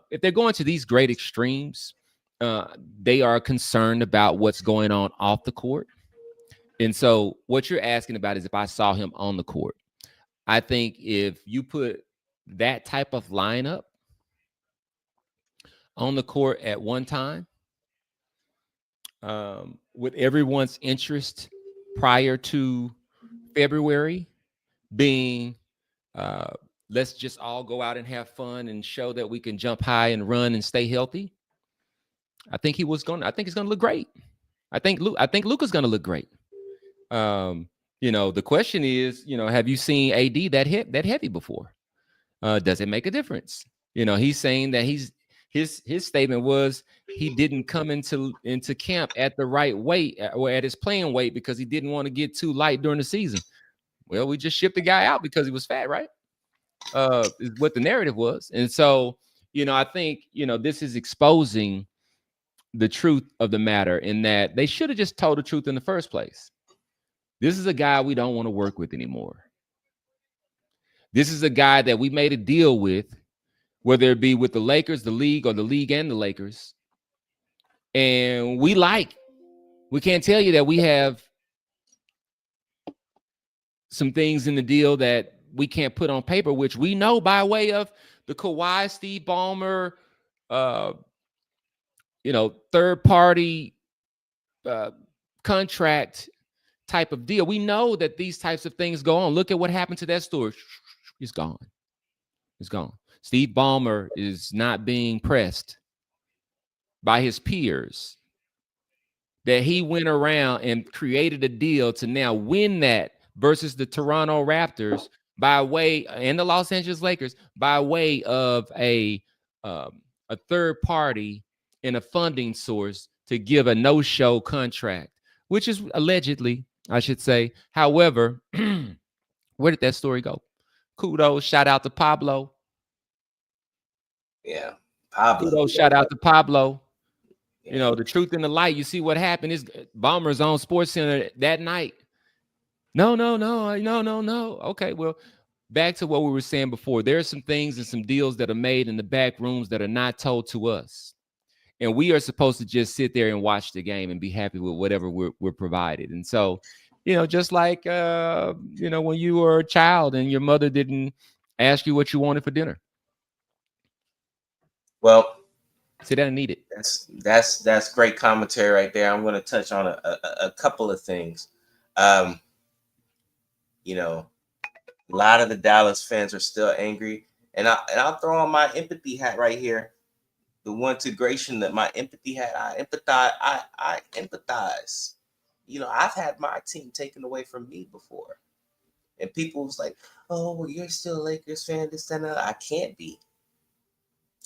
if they're going to these great extremes, they are concerned about what's going on off the court. And so what you're asking about is if I saw him on the court. I think if you put that type of lineup on the court at one time, with everyone's interest prior to February being, let's just all go out and have fun and show that we can jump high and run and stay healthy. I think he's going to look great. I think Luka's going to look great. The question is, have you seen AD that heavy before? Does it make a difference? He's saying that his statement was he didn't come into camp at the right weight or at his playing weight because he didn't want to get too light during the season. Well, we just shipped the guy out because he was fat, right? Is what the narrative was. And so, I think, this is exposing the truth of the matter in that they should have just told the truth in the first place. This is a guy we don't want to work with anymore. This is a guy that we made a deal with, whether it be with the Lakers, the league, or the league and the Lakers. And we can't tell you that we have some things in the deal that we can't put on paper, which we know by way of the Kawhi, Steve Ballmer, third party contract type of deal. We know that these types of things go on. Look at what happened to that story. It's gone. It's gone. Steve Ballmer is not being pressed by his peers that he went around and created a deal to now win that versus the Toronto Raptors by way and the Los Angeles Lakers by way of a third party and a funding source to give a no-show contract, which is allegedly, I should say. However, where did that story go? Kudos, shout out to Pablo. Yeah, Pablo. Kudos, shout out to Pablo. Yeah. The truth in the light. You see what happened is Bombers on Sports Center that night. No. Okay, well, back to what we were saying before. There are some things and some deals that are made in the back rooms that are not told to us. And we are supposed to just sit there and watch the game and be happy with whatever we're provided. And so, just like, when you were a child and your mother didn't ask you what you wanted for dinner. Well, sit down and eat it. That's great commentary right there. I'm going to touch on a couple of things. A lot of the Dallas fans are still angry, and I'll throw on my empathy hat right here. The one integration that my empathy hat, I empathize. I've had my team taken away from me before, and people was like, "Oh, well, you're still a Lakers fan, this and that." I can't be.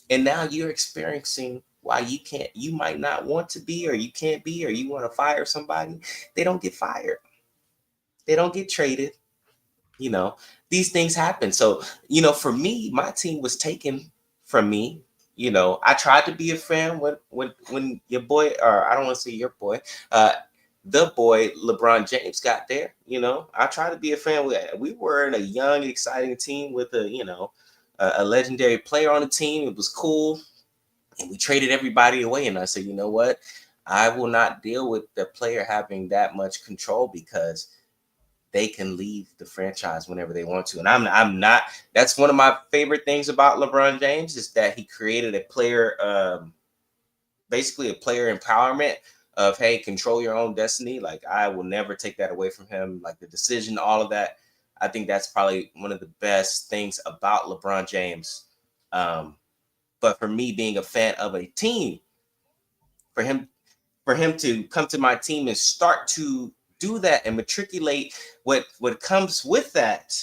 And now you're experiencing why you might not want to be, or you can't be, or you want to fire somebody. They don't get fired. They don't get traded. These things happen. So, for me, my team was taken from me. I tried to be a fan when your boy, or I don't want to say your boy, the boy LeBron James got there. I tried to be a fan. We were in a young, exciting team with a legendary player on the team. It was cool. And we traded everybody away. And I said, you know what? I will not deal with the player having that much control because they can leave the franchise whenever they want to. And I'm not. That's one of my favorite things about LeBron James is that he created a player, basically a player empowerment of, hey, control your own destiny. Like, I will never take that away from him. Like, the decision, all of that. I think that's probably one of the best things about LeBron James. But for me, being a fan of a team, for him to come to my team and start to do that and matriculate what comes with that,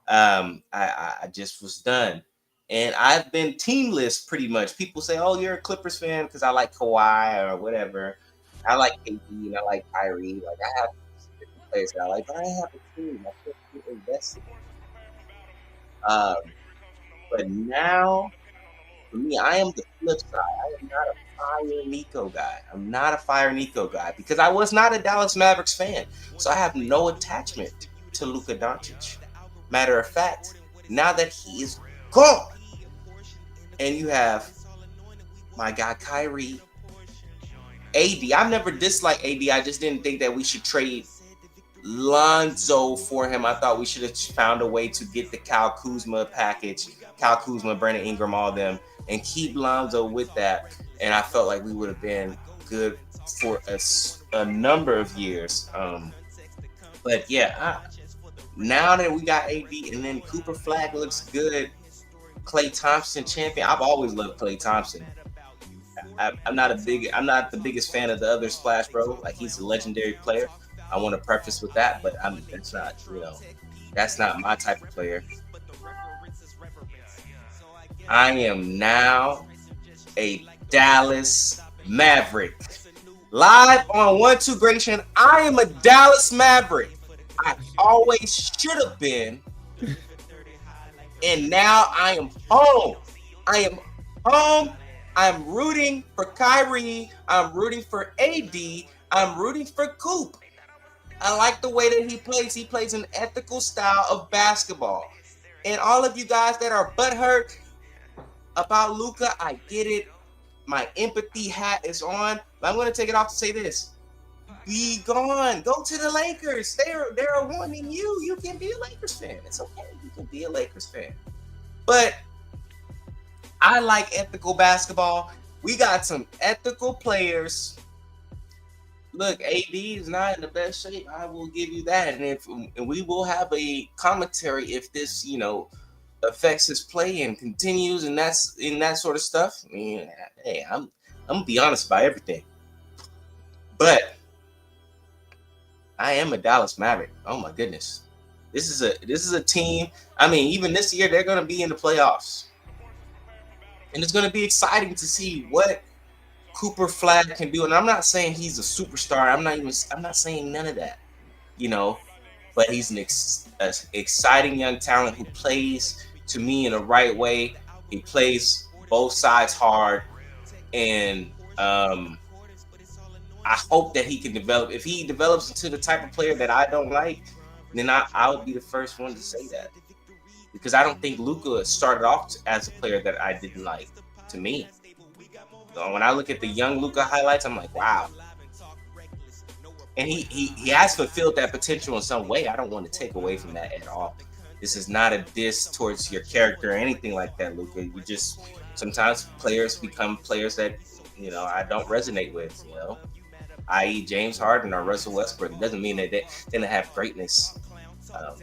I just was done. And I've been teamless pretty much. People say, "Oh, you're a Clippers fan because I like Kawhi or whatever." I like KD and I like Kyrie. Like, I have different players that I like, but I have a team. I feel invested. Um, but now, for me, I am the flip side. I am not a fire Nico guy. I'm not a fire Nico guy because I was not a Dallas Mavericks fan. So I have no attachment to Luka Doncic. Matter of fact, now that he is gone, and you have my guy Kyrie, AD. I've never disliked AD. I just didn't think that we should trade Lonzo for him. I thought we should have found a way to get the Kyle Kuzma package, Kyle Kuzma, Brandon Ingram, all of them, and keep Lonzo with that. And I felt like we would have been good for a number of years. But yeah, now that we got AD and then Cooper Flag looks good, Klay Thompson champion. I've always loved Klay Thompson. I'm not the biggest fan of the other Splash Bro. Like, he's a legendary player. I want to preface with that, but that's not my type of player. I am now a Dallas Maverick. Live on 1-2 Gration, I am a Dallas Maverick. I always should have been. And now I am home. I am home. I'm rooting for Kyrie. I'm rooting for AD. I'm rooting for Coop. I like the way that he plays. He plays an ethical style of basketball. And all of you guys that are butthurt about Luka, I get it. My empathy hat is on. But I'm going to take it off to say this. Be gone. Go to the Lakers. They're wanting you. You can be a Lakers fan. It's okay. You can be a Lakers fan. But I like ethical basketball. We got some ethical players. Look, AD is not in the best shape. I will give you that. And we will have a commentary if this, affects his play and continues and that's in that sort of stuff. I mean, hey, I'm gonna be honest about everything. But I am a Dallas Maverick. Oh my goodness. This is a team. I mean, even this year they're gonna be in the playoffs. And it's gonna be exciting to see what Cooper Flag can do. And I'm not saying he's a superstar. I'm not saying none of that. But he's an exciting young talent who plays, to me, in the right way. He plays both sides hard, and I hope that he can develop. If he develops into the type of player that I don't like, then I would be the first one to say that, because I don't think Luka started off as a player that I didn't like. To me, so when I look at the young Luka highlights, I'm like, wow. And he has fulfilled that potential in some way. I don't want to take away from that at all. This is not a diss towards your character or anything like that, Luka. You just, sometimes players become players that, I don't resonate with, i.e. James Harden or Russell Westbrook. It doesn't mean that they didn't have greatness.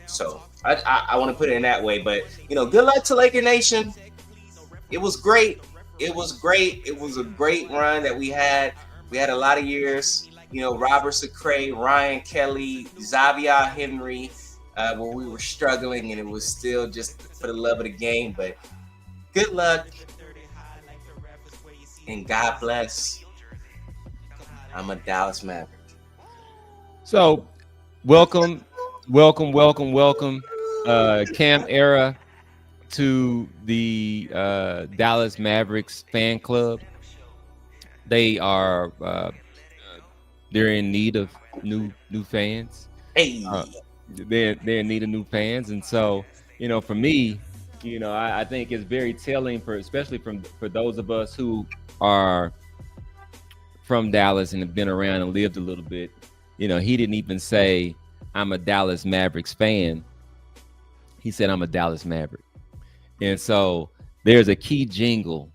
So I want to put it in that way. But, good luck to Laker Nation. It was great. It was great. It was a great run that we had. We had a lot of years. Robert Sacre, Ryan Kelly, Xavier Henry, where we were struggling, and it was still just for the love of the game. But good luck, and God bless. I'm a Dallas Maverick. So, welcome, Cam Era to the Dallas Mavericks fan club. They are they're in need of new fans. Hey, they're in need of new fans, and so for me, I think it's very telling especially for those of us who are from Dallas and have been around and lived a little bit, he didn't even say, I'm a Dallas Mavericks fan. He said, I'm a Dallas Maverick. And so there's a key jingle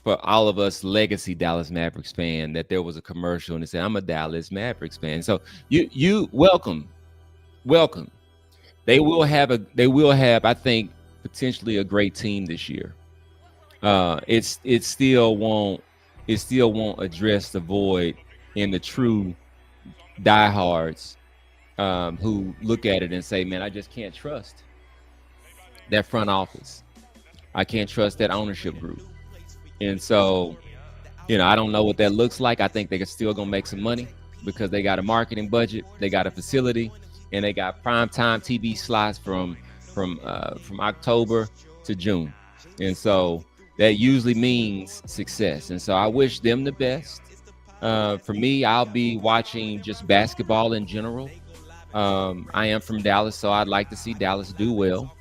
for all of us legacy Dallas Mavericks fan that there was a commercial and it said, I'm a Dallas Mavericks fan. So you welcome. They will have, I think, potentially a great team this year. It still won't address the void in the true diehards who look at it and say, man, I just can't trust that front office. I can't trust that ownership group. And so, I don't know what that looks like. I think they're still going to make some money because they got a marketing budget, they got a facility, and they got primetime TV slots from October to June. And so that usually means success. And so I wish them the best. For me, I'll be watching just basketball in general. I am from Dallas, so I'd like to see Dallas do well.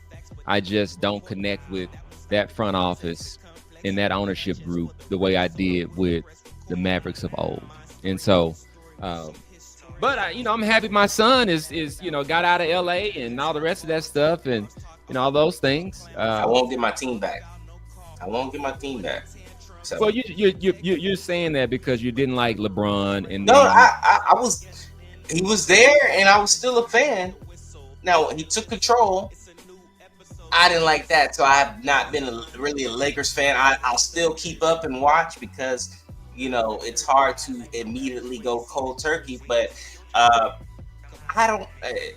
I just don't connect with that front office and that ownership group the way I did with the Mavericks of old. And so, but I'm happy my son is got out of LA and all the rest of that stuff and all those things. I won't get my team back. So. Well, you're saying that because you didn't like LeBron and no, he was there and I was still a fan. Now he took control. I didn't like that, so I have not been really a Lakers fan. I'll still keep up and watch because it's hard to immediately go cold turkey. But I don't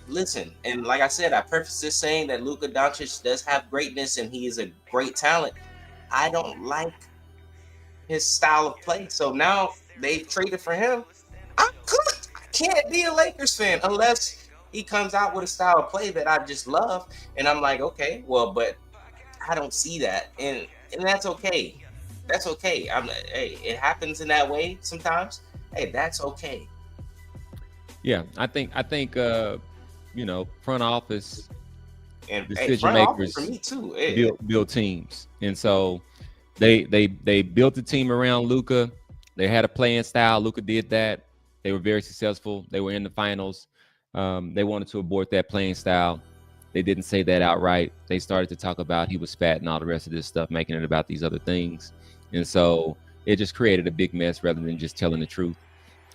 listen. And like I said, I preface this saying that Luka Doncic does have greatness and he is a great talent. I don't like his style of play. So now they've traded for him. I'm good. I can't be a Lakers fan unless he comes out with a style of play that I just love. And I'm like, okay, well, but I don't see that. And that's okay. That's okay. Hey, it happens in that way sometimes. Hey, that's okay. Yeah, I think front office and decision makers for me too. Build teams. And so they built a team around Luka. They had a playing style. Luka did that. They were very successful. They were in the finals. They wanted to abort that playing style. They didn't say that outright. They started to talk about he was fat and all the rest of this stuff, making it about these other things. And so it just created a big mess rather than just telling the truth.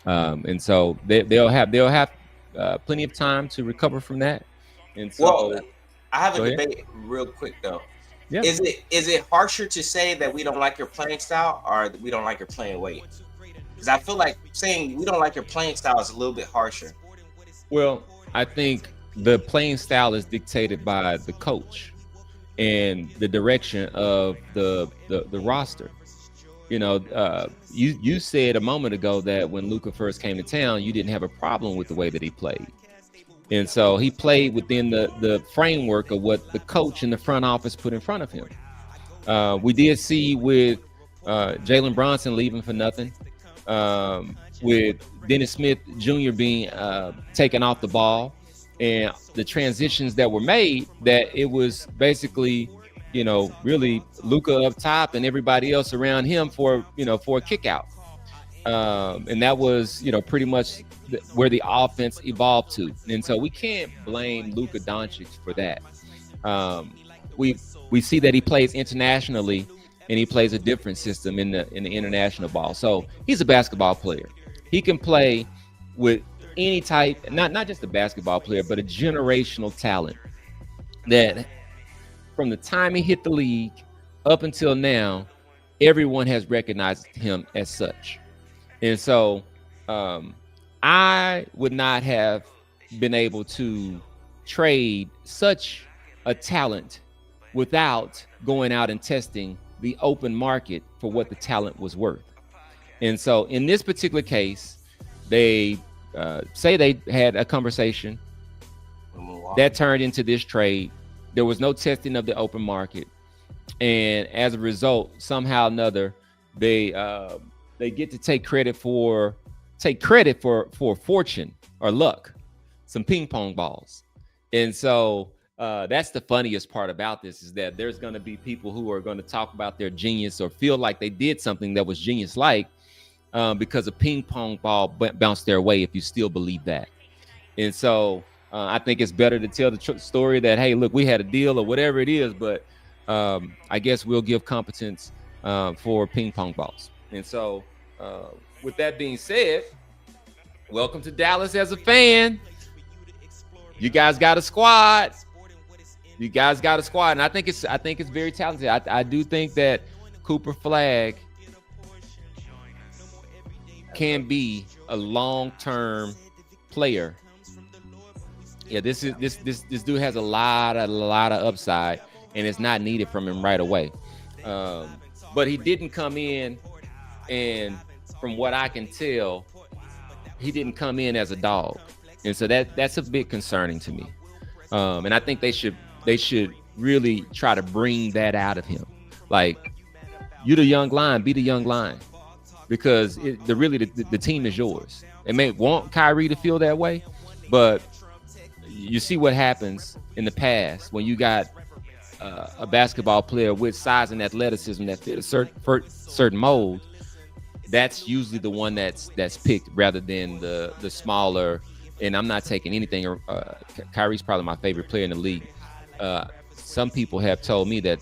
And so they'll have plenty of time to recover from that. And so, I have a debate real quick though. Yeah. Is it harsher to say that we don't like your playing style or we don't like your playing weight? Because I feel like saying we don't like your playing style is a little bit harsher. Well, I think the playing style is dictated by the coach and the direction of the roster. You said a moment ago that when Luka first came to town, you didn't have a problem with the way that he played. And so he played within the framework of what the coach and the front office put in front of him. We did see with Jalen Brunson leaving for nothing, with Dennis Smith Jr. being taken off the ball, and the transitions that were made, that it was basically, really Luka up top and everybody else around him for a kick out. And that was, pretty much where the offense evolved to. And so we can't blame Luka Doncic for that. We see that he plays internationally and he plays a different system in the international ball. So he's a basketball player. He can play with any type, not just a basketball player, but a generational talent that from the time he hit the league up until now, everyone has recognized him as such. And so I would not have been able to trade such a talent without going out and testing the open market for what the talent was worth. And so in this particular case, they say they had a conversation that turned into this trade. There was no testing of the open market. And as a result, somehow or another, they get to take credit for fortune or luck, some ping pong balls. And so that's the funniest part about this, is that there's going to be people who are going to talk about their genius or feel like they did something that was genius-like because a ping pong ball bounced their way, if you still believe that. And so I think it's better to tell the story that, hey, look, we had a deal or whatever it is, but I guess we'll give competence for ping pong balls. And so with that being said, welcome to Dallas as a fan. You guys got a squad. You guys got a squad, and I think it's very talented. I do think that Cooper Flagg can be a long-term player. Yeah, this dude has a lot of upside, and it's not needed from him right away. But he didn't come in, and from what I can tell, he didn't come in as a dog, and so that's a bit concerning to me. And I think they should really try to bring that out of him. Like, you're the young lion, be the young lion, because the team is yours. They may want Kyrie to feel that way, but you see what happens in the past when you got a basketball player with size and athleticism that fit a certain mold. That's usually the one that's picked rather than the smaller. And I'm not taking anything. Kyrie's probably my favorite player in the league. Some people have told me that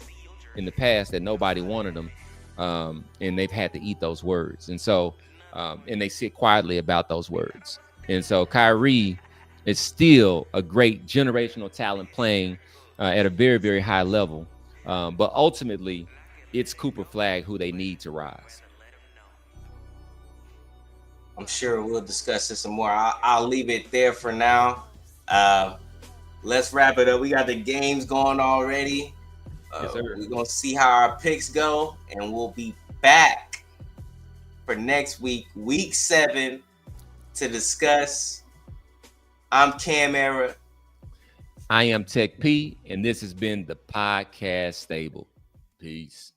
in the past that nobody wanted him, and they've had to eat those words. And so, and they sit quietly about those words. And so Kyrie is still a great generational talent playing at a very, very high level. But ultimately, it's Cooper Flagg who they need to rise. I'm sure we'll discuss this some more. I'll leave it there for now. Let's wrap it up. We got the games going already. Yes, we're going to see how our picks go, and we'll be back for next week, week 7, to discuss. I'm Cam Era. I am Tech P, and this has been the Podcast Stable. Peace.